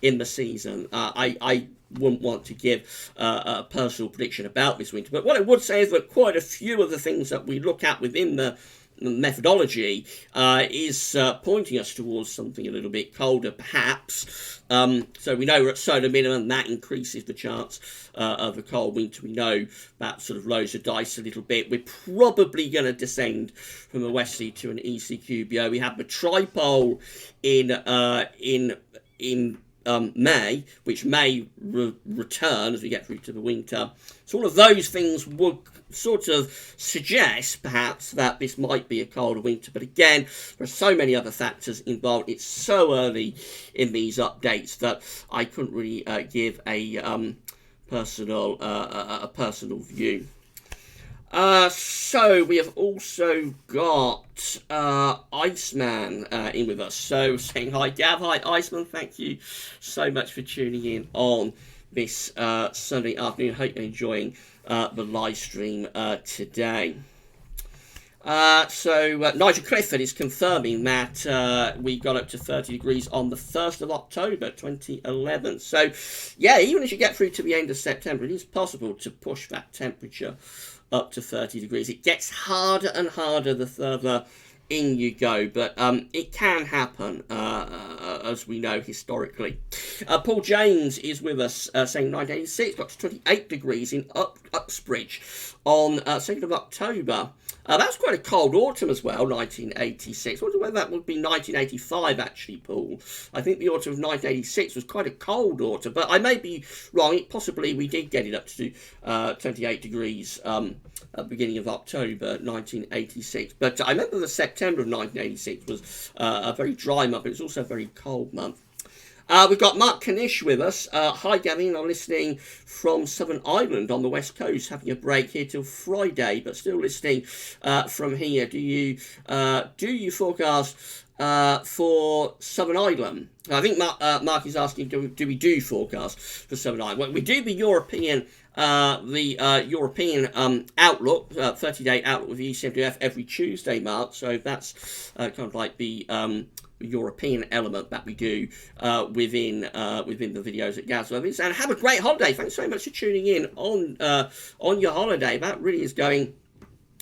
in the season, I wouldn't want to give a personal prediction about this winter. But what I would say is that quite a few of the things that we look at within the methodology is pointing us towards something a little bit colder, perhaps. So we know we're at solar minimum. That increases the chance of a cold winter. We know that sort of lowers the dice a little bit. We're probably going to descend from a westerly to an easterly QBO. We have the tripole in May, which may return as we get through to the winter. So all of those things would sort of suggest perhaps that this might be a colder winter. But again, there are so many other factors involved. It's so early in these updates that I couldn't really give a personal view. So we have also got Iceman in with us. So saying hi, Gav. Hi, Iceman. Thank you so much for tuning in on this Sunday afternoon. Hope you're enjoying the live stream today. So Nigel Clifford is confirming that we got up to 30 degrees on the 1st of October 2011. So yeah, even as you get through to the end of September, it is possible to push that temperature up to 30 degrees. It gets harder and harder the further in you go, but it can happen, as we know historically. Paul James is with us, saying 1986 got to 28 degrees in Uxbridge on 2nd of October. That's quite a cold autumn as well, 1986. I wonder whether that would be 1985, actually, Paul. I think the autumn of 1986 was quite a cold autumn, but I may be wrong. Possibly we did get it up to 28 degrees at the beginning of October 1986. But I remember the September of 1986 was a very dry month, but it was also a very cold month. We've got Mark Kanish with us. Hi, Gavin. I'm listening from Southern Ireland on the west coast, having a break here till Friday, but still listening from here. Do you forecast for Southern Ireland? I think Mark is asking, do we do forecast for Southern Ireland? Well, we do the European outlook, 30-day outlook with the ECMWF every Tuesday, Mark. So that's kind of like the European element that we do within the videos at Gazworthies. And have a great holiday. Thanks so much for tuning in on your holiday. That really is going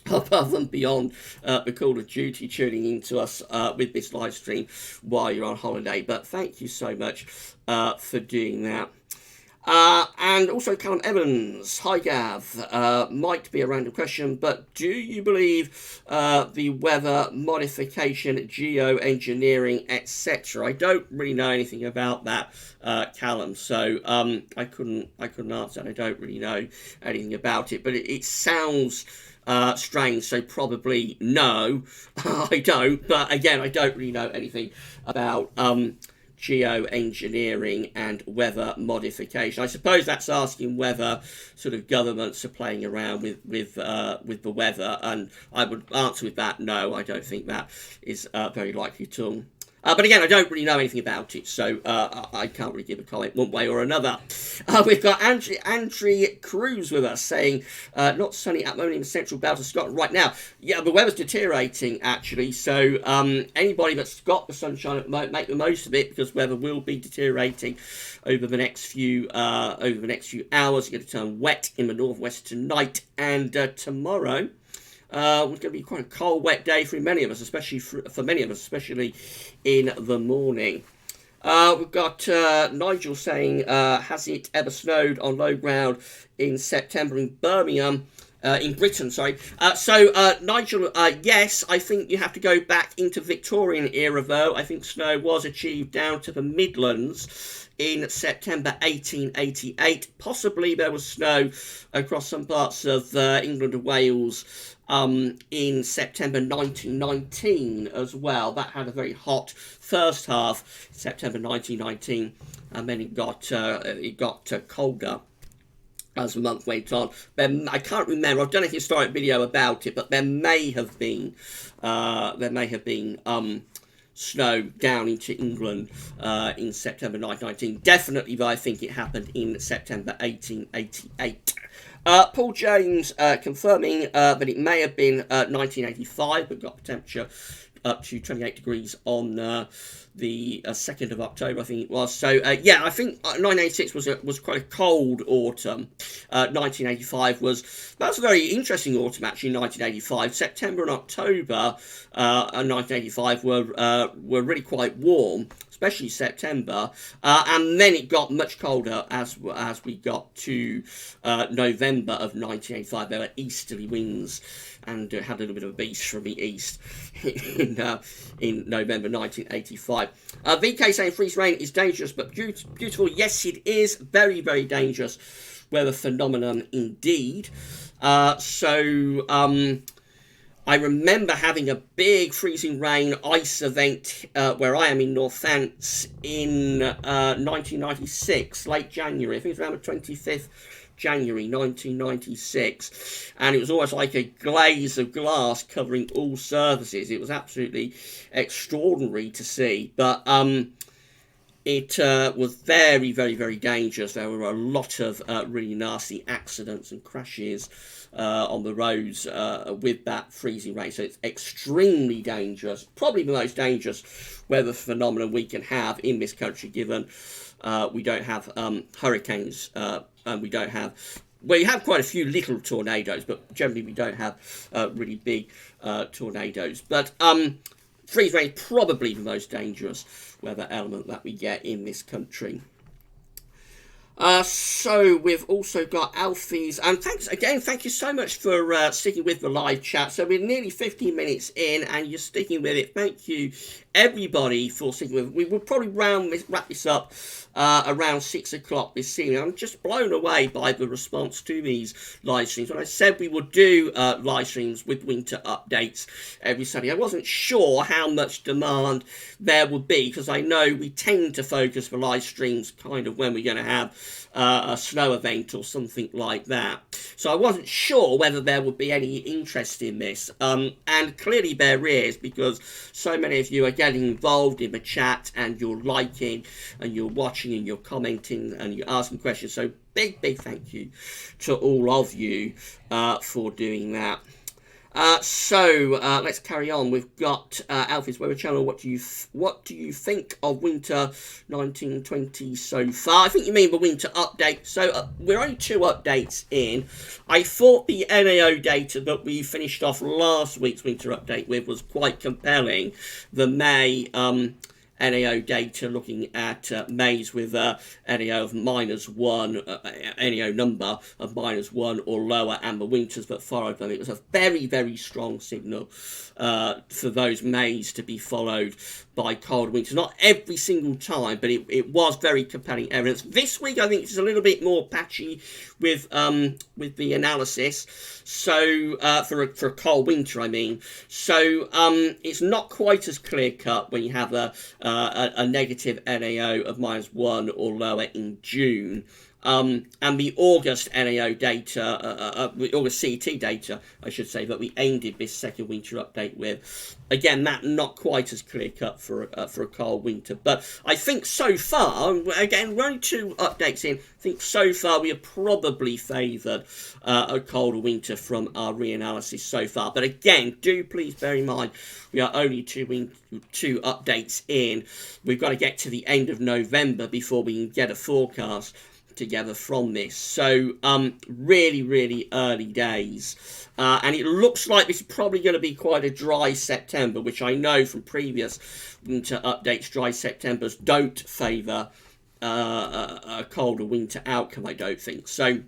above and beyond the Call of Duty, tuning into us with this live stream while you're on holiday. But thank you so much for doing that. And also Callum Evans, hi Gav, might be a random question, but do you believe the weather modification, geoengineering, etc.? I don't really know anything about that, Callum, so I couldn't answer. I don't really know anything about it, but it sounds strange, so probably no. I don't, but again, I don't really know anything about geoengineering and weather modification. I suppose that's asking whether sort of governments are playing around with the weather, and I would answer with that no. I don't think that is very likely at all. But again, I don't really know anything about it, so I can't really give a comment one way or another. We've got Andrea Cruz with us saying, not sunny at the moment in the central belt of Scotland right now. Yeah, the weather's deteriorating, actually, so anybody that's got the sunshine at the moment, make the most of it, because weather will be deteriorating over the next few hours. It's going to turn wet in the northwest tonight and tomorrow. It's going to be quite a cold, wet day for many of us, especially in the morning. We've got Nigel saying, has it ever snowed on low ground in September in Birmingham? In Britain, sorry. Nigel, yes, I think you have to go back into Victorian era, though. I think snow was achieved down to the Midlands in September 1888. Possibly there was snow across some parts of England and Wales in September 1919 as well. That had a very hot first half, September 1919, and then it got colder as the month went on. Then I can't remember. I've done a historic video about it, but there may have been snow down into England in September 1919. Definitely, though, I think it happened in September 1888. Paul James confirming that it may have been 1985, but got the temperature up to 28 degrees on the 2nd of October, I think it was. So, yeah, I think 1986 was quite a cold autumn. 1985 that's a very interesting autumn, actually, 1985. September and October 1985 were really quite warm, especially September, and then it got much colder as we got to November of 1985. There were easterly winds, and had a little bit of a beast from the east in November 1985. VK saying freeze rain is dangerous but beautiful. Yes, it is very, very dangerous weather phenomenon indeed. I remember having a big freezing rain ice event where I am in Northants in 1996, late January. I think it was around the 25th January 1996, and it was almost like a glaze of glass covering all surfaces. It was absolutely extraordinary to see, but it was very, very, very dangerous. There were a lot of really nasty accidents and crashes on the roads with that freezing rain. So it's extremely dangerous, probably the most dangerous weather phenomenon we can have in this country, given we don't have hurricanes, and we don't have, well, you have quite a few little tornadoes, but generally we don't have really big tornadoes. But freeze rain is probably the most dangerous weather element that we get in this country. So we've also got Alfie's, and thank you so much for sticking with the live chat. So we're nearly 15 minutes in, and you're sticking with it. Thank you, everybody, for sticking with it. We will probably wrap this up around 6 o'clock this evening. I'm just blown away by the response to these live streams. When I said we would do live streams with winter updates every Sunday, I wasn't sure how much demand there would be, because I know we tend to focus the live streams kind of when we're going to have a snow event or something like that. So I wasn't sure whether there would be any interest in this, and clearly there is, because so many of you are getting involved in the chat, and you're liking, and you're watching, and you're commenting, and you're asking questions. So big thank you to all of you for doing that. Let's carry on. We've got Alfie's Weather Channel. What do you think of winter 1920 so far? I think you mean the winter update. So we're only 2 updates in. I thought the NAO data that we finished off last week's winter update with was quite compelling. The May NAO data looking at maize with NAO of -1, NAO number of -1 or lower, and the winters that followed them. It was a very, very strong signal for those maize to be followed by cold winters. Not every single time, but it was very compelling evidence. This week, I think it's a little bit more patchy with the analysis. So for a cold winter, I mean. So it's not quite as clear cut when you have a negative NAO of -1 or lower in June. And the August NAO data, August CET data, I should say, that we ended this second winter update with. Again, that not quite as clear cut for a cold winter. But I think so far, again, we're only 2 updates in, I think so far we have probably favoured a colder winter from our reanalysis so far. But again, do please bear in mind, we are only 2 updates in. We've got to get to the end of November before we can get a forecast together from this. So really, really early days. And it looks like this is probably going to be quite a dry September, which I know from previous winter updates, dry Septembers don't favour a colder winter outcome, I don't think. So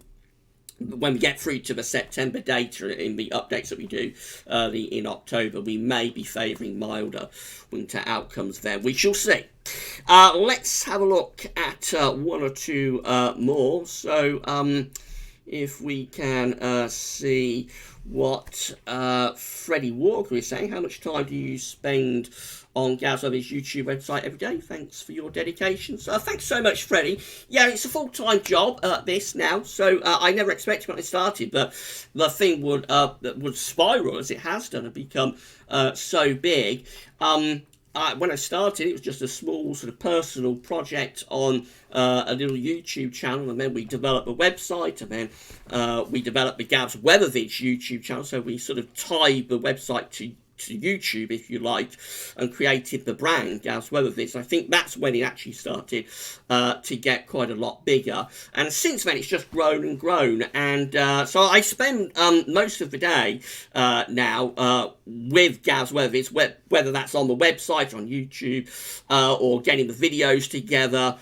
when we get through to the September data in the updates that we do early in October, we may be favouring milder winter outcomes there. We shall see. Let's have a look at 1 or 2 more. So if we can see what Freddie Walker is saying. How much time do you spend on Gazov's YouTube website every day? Thanks for your dedication. So thanks so much, Freddie. Yeah, it's a full-time job, this now. So I never expected when I started that the thing would spiral as it has done and become so big. When I started, it was just a small sort of personal project on a little YouTube channel, and then we developed a website, and then we developed the Gavs Weather Vids YouTube channel, so we sort of tied the website to YouTube, if you like, and created the brand Gavs Weather Vids. I think that's when it actually started to get quite a lot bigger, and since then it's just grown and grown. And so I spend most of the day now with Gavs Weather Vids, whether that's on the website, on YouTube, or getting the videos together.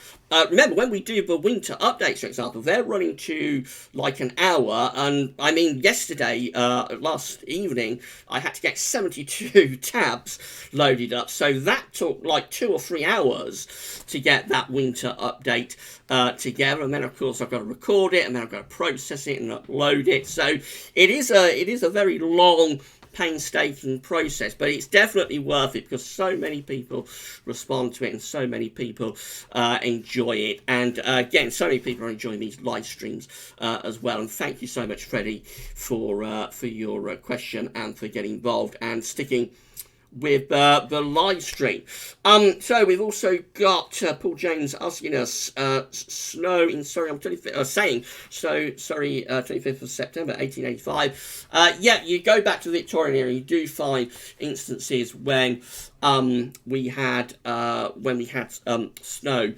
Remember, when we do the winter updates, for example, they're running to like an hour. And I mean, yesterday, last evening, I had to get 72 tabs loaded up. So that took like 2 or 3 hours to get that winter update together. And then, of course, I've got to record it, and then I've got to process it and upload it. So it is a very long, painstaking process, but it's definitely worth it because so many people respond to it and so many people enjoy it. And again, so many people are enjoying these live streams as well. And thank you so much, Freddie, for your question and for getting involved and sticking with the live stream. So we've also got Paul James asking us snow in Surrey on 25th, saying so Surrey 25th of September 1885. Yeah, you go back to the Victorian era, you do find instances when we had snow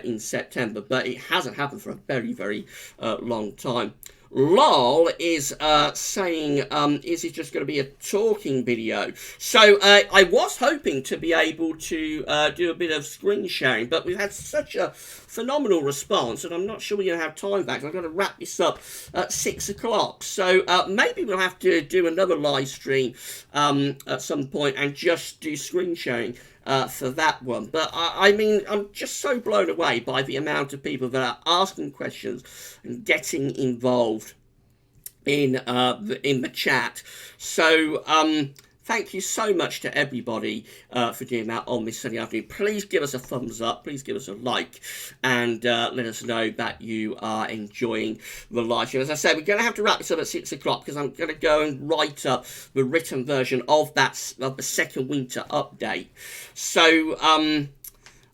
in September, but it hasn't happened for a very, very long time. Lol is saying, is it just going to be a talking video? So I was hoping to be able to do a bit of screen sharing, but we've had such a phenomenal response, and I'm not sure we're going to have time back. I've got to wrap this up at 6 o'clock. So maybe we'll have to do another live stream at some point and just do screen sharing for that one. But I mean, I'm just so blown away by the amount of people that are asking questions and getting involved in the chat. So thank you so much to everybody for doing that on this Sunday afternoon. Please give us a thumbs up, please give us a like, and let us know that you are enjoying the live stream. As I said, we're going to have to wrap this up at 6 o'clock because I'm going to go and write up the written version of the second winter update. So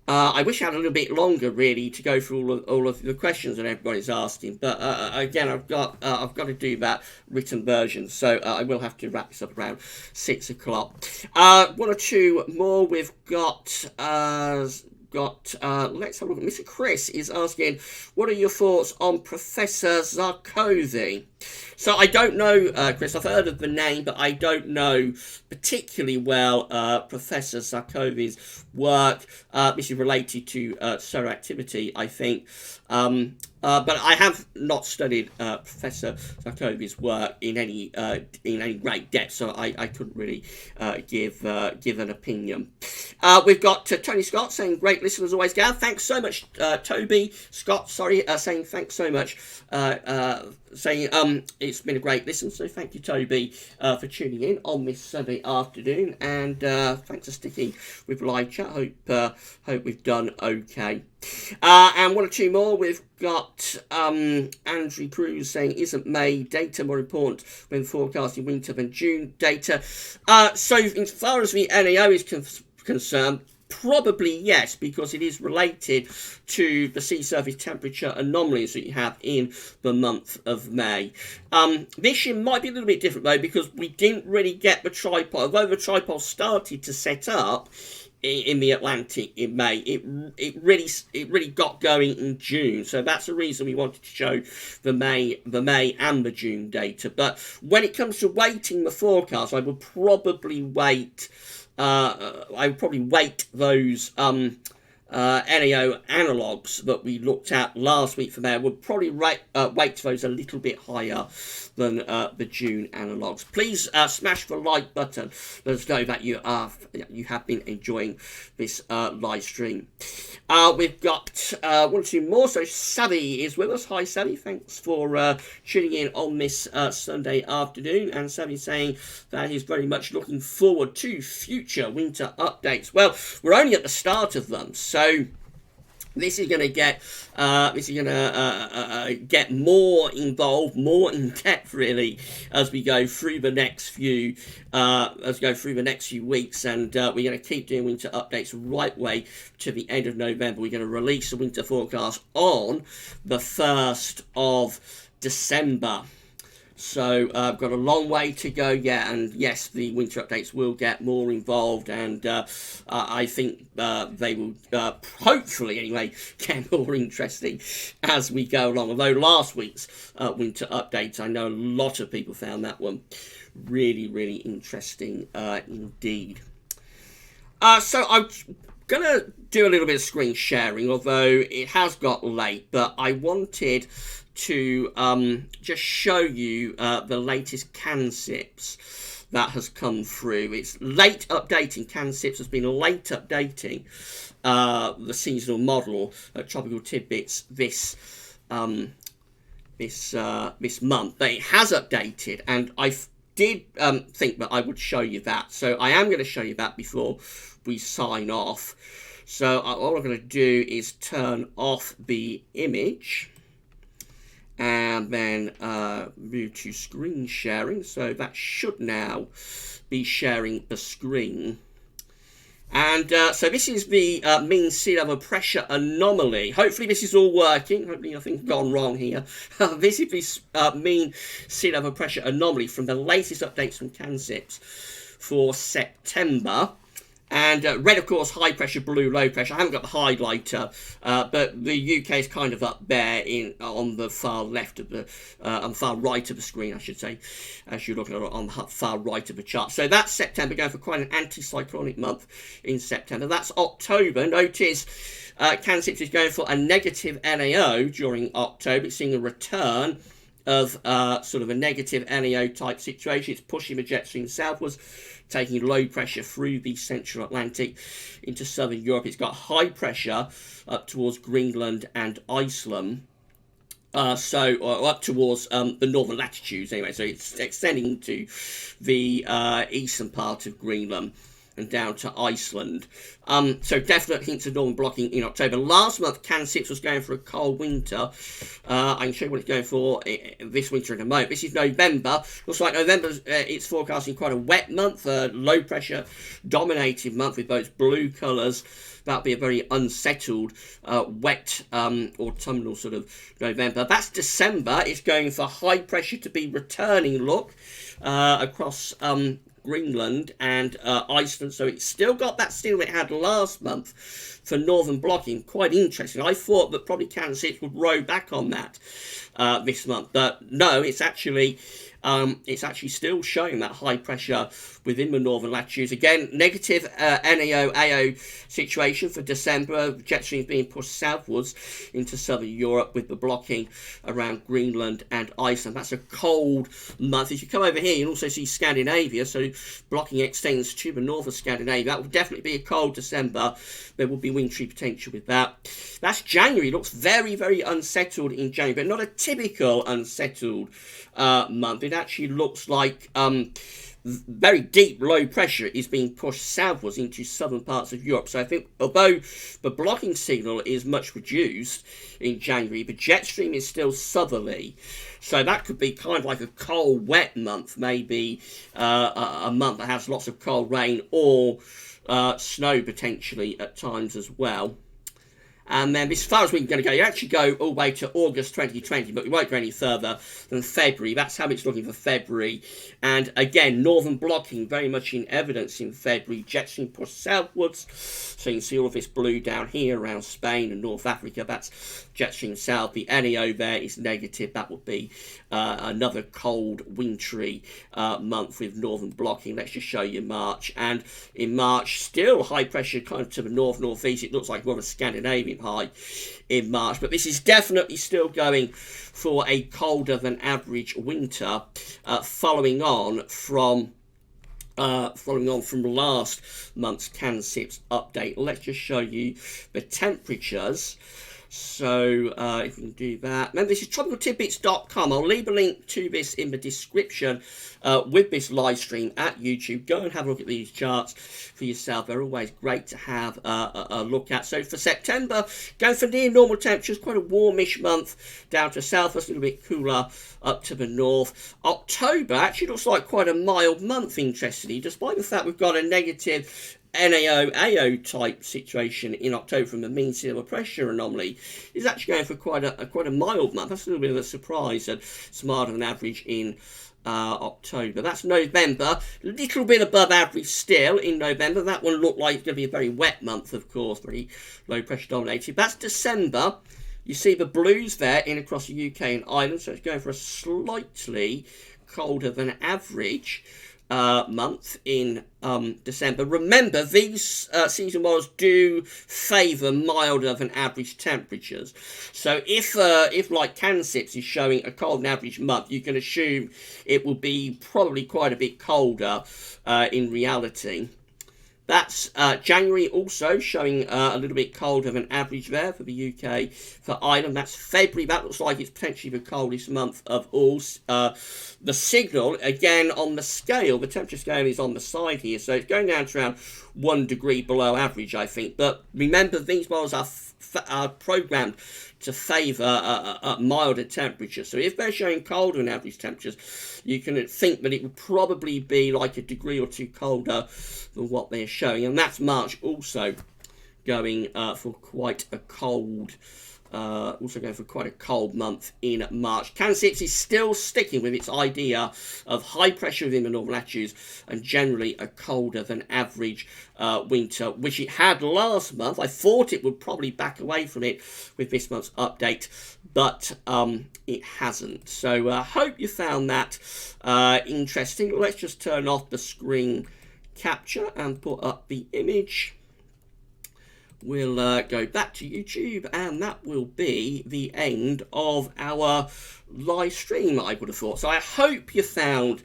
I wish I had a little bit longer, really, to go through all of the questions that everybody's asking. But again, I've got to do that written version, so I will have to wrap this up around 6 o'clock. 1 or 2 more. We've got. Let's have a look. Mr. Chris is asking, what are your thoughts on Professor Zarkozy? So I don't know, Chris. I've heard of the name, but I don't know particularly well Professor Sarkozy's work. This is related to solar activity, I think. But I have not studied Professor Sarkozy's work in any great depth, so I couldn't really give an opinion. We've got Tony Scott saying, great listen as always, Gav. Thanks so much, Toby Scott. Sorry, saying thanks so much. Saying it's been a great listen, so thank you, Toby, for tuning in on this Sunday afternoon, and thanks for sticking with live chat. Hope we've done okay. And one or two more. We've got Andrew Cruz saying, isn't May data more important when forecasting winter than June data? So as far as the NAO is concerned, probably yes, because it is related to the sea surface temperature anomalies that you have in the month of May. This year might be a little bit different though, because we didn't really get the tripod. Although the tripod started to set up in the Atlantic in May, it really got going in June. So that's the reason we wanted to show the May and the June data. But when it comes to weighting the forecast, I would probably weight those NAO analogues that we looked at last week for there. Would probably weight those a little bit higher than the June analogues. Please smash the like button. Let us know that you have been enjoying this live stream. We've got one or two more. So Savvy is with us. Hi Savvy, thanks for tuning in on this Sunday afternoon. And Savvy saying that he's very much looking forward to future winter updates. Well, we're only at the start of them, so this is going to get more involved, more in depth, really, as we go through the next few weeks, and we're going to keep doing winter updates right way to the end of November. We're going to release the winter forecast on the 1st of December. So I've got a long way to go yet, and yes, the winter updates will get more involved, and I think they will hopefully anyway get more interesting as we go along. Although last week's winter updates, I know a lot of people found that one really, really interesting indeed. So I'm gonna do a little bit of screen sharing, although it has got late, but I wanted to just show you the latest CANSIPS that has come through. It's late updating. CANSIPS has been late updating the seasonal model at Tropical Tidbits this month, but it has updated, and I did think that I would show you that, so I am going to show you that before we sign off. So all I'm going to do is turn off the image and then move to screen sharing. So that should now be sharing the screen. And so this is the mean sea level pressure anomaly. Hopefully this is all working. Hopefully nothing's gone wrong here. This is the mean sea level pressure anomaly from the latest updates from CANSIPS for September. And red, of course, high pressure, blue, low pressure. I haven't got the highlighter, but the UK is kind of up there on the far left of the, on far right of the screen, I should say, as you're looking at it on the far right of the chart. So that's September, going for quite an anticyclonic month in September. That's October. Notice CANSIPS is going for a negative NAO during October. It's seeing a return of sort of a negative NAO type situation. It's pushing the jet stream southwards, taking low pressure through the central Atlantic into southern Europe. It's got high pressure up towards Greenland and Iceland. Up towards the northern latitudes anyway. So it's extending to the eastern part of Greenland and down to Iceland. So definite hints of northern blocking in October. Last month, CANSIPS was going for a cold winter. I can show you what it's going for this winter in a moment. This is November. Looks like November, it's forecasting quite a wet month, a low pressure dominated month with those blue colours. That'll be a very unsettled, wet autumnal sort of November. That's December. It's going for high pressure to be returning look across Greenland and Iceland. So it's still got that signal it had last month for northern blocking. Quite interesting. I thought that probably Kansas City would row back on that this month, but no, it's actually still showing that high pressure within the northern latitudes. Again, negative NAO-AO situation for December. Jet stream being pushed southwards into southern Europe with the blocking around Greenland and Iceland. That's a cold month. If you come over here, you'll also see Scandinavia, so blocking extends to the north of Scandinavia. That will definitely be a cold December. There will be wintry potential with that. That's January. It looks very, very unsettled in January, but not a typical unsettled month. It actually looks like very deep low pressure is being pushed southwards into southern parts of Europe. So I think although the blocking signal is much reduced in January, the jet stream is still southerly. So that could be kind of like a cold, wet month, maybe a month that has lots of cold rain or snow potentially at times as well. And then as far as we're going to go, you actually go all the way to August 2020, but we won't go any further than February. That's how it's looking for February. And again, northern blocking very much in evidence in February. Jet stream pushed southwards. So you can see all of this blue down here around Spain and North Africa. That's jet stream south. The NAO there is negative. That would be another cold, wintry month with northern blocking. Let's just show you March. And in March, still high pressure kind of to the north-northeast. It looks like more of a Scandinavian high in March, but this is definitely still going for a colder than average winter, following on from last month's CanSIPS update. Let's just show you the temperatures. So if you can do that. Remember, this is tropicaltidbits.com. I'll leave a link to this in the description with this live stream at YouTube. Go and have a look at these charts for yourself. They're always great to have a look at. So for September, going for near normal temperatures, quite a warmish month down to south, a little bit cooler up to the north. October actually looks like quite a mild month, interestingly, despite the fact we've got a negative NAO-AO type situation in October from the mean sea level pressure anomaly. Is actually going for quite a mild month. That's a little bit of a surprise, and it's milder than average in October. That's November, a little bit above average still in November. That one looked like it's going to be a very wet month, of course, very low pressure dominated. That's December. You see the blues there in across the UK and Ireland, so it's going for a slightly colder than average month in December. Remember, these season models do favour milder than average temperatures. So if like CanSIPS is showing a cold and average month, you can assume it will be probably quite a bit colder in reality. That's January also showing a little bit colder than average there for the UK. For Ireland, that's February. That looks like it's potentially the coldest month of all. The signal, again, on the scale, the temperature scale is on the side here. So it's going down to around 1 degree below average, I think. But remember, these models are programmed to favour milder temperatures. So if they're showing colder than average temperatures, you can think that it would probably be like a degree or two colder than what they're showing. And that's March also going for quite a cold month in March. CanSIPS is still sticking with its idea of high pressure within the northern latitudes and generally a colder than average winter, which it had last month. I thought it would probably back away from it with this month's update, but it hasn't. So I hope you found that interesting. Let's just turn off the screen capture and put up the image. We'll go back to YouTube, and that will be the end of our live stream, I would have thought. So I hope you found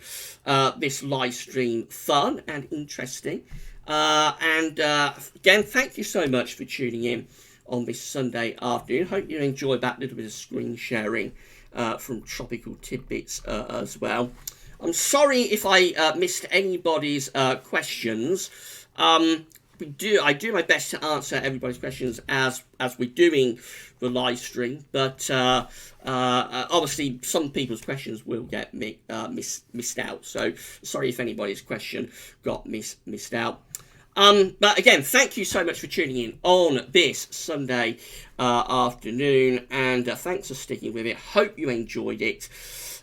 this live stream fun and interesting. Again, thank you so much for tuning in on this Sunday afternoon. Hope you enjoyed that little bit of screen sharing from Tropical Tidbits as well. I'm sorry if I missed anybody's questions. I do my best to answer everybody's questions as we're doing the live stream, but obviously some people's questions will get missed out. So sorry if anybody's question got missed out. But again, thank you so much for tuning in on this Sunday afternoon, and thanks for sticking with it. Hope you enjoyed it.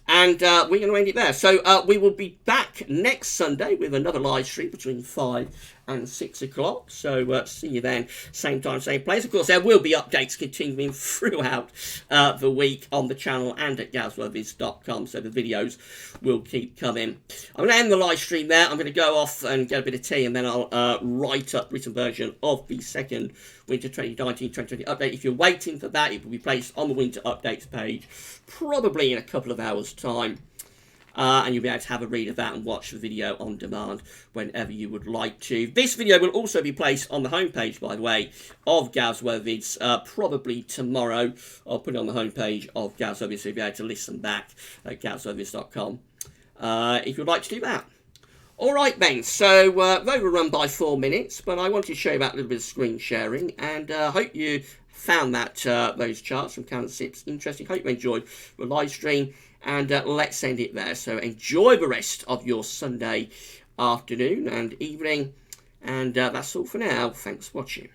And we're going to end it there. So we will be back next Sunday with another live stream between 5 and 6 o'clock. So see you then, same time, same place. Of course, there will be updates continuing throughout the week on the channel and at gavsworthies.com. So the videos will keep coming. I'm going to end the live stream there. I'm going to go off and get a bit of tea, and then I'll write up written version of the second Winter 2019-2020 update. If you're waiting for that, it will be placed on the Winter Updates page probably in a couple of hours' time. And you'll be able to have a read of that and watch the video on demand whenever you would like to. This video will also be placed on the homepage, by the way, of Gavsworthies, probably tomorrow. I'll put it on the homepage of Gavsworthies, so you'll be able to listen back at gavsworthies.com if you'd like to do that. All right, then, so they were run by 4 minutes, but I wanted to show you about a little bit of screen sharing, and I hope you found that those charts from Cannon 6 interesting. Hope you enjoyed the live stream, and let's end it there. So enjoy the rest of your Sunday afternoon and evening, and that's all for now. Thanks for watching.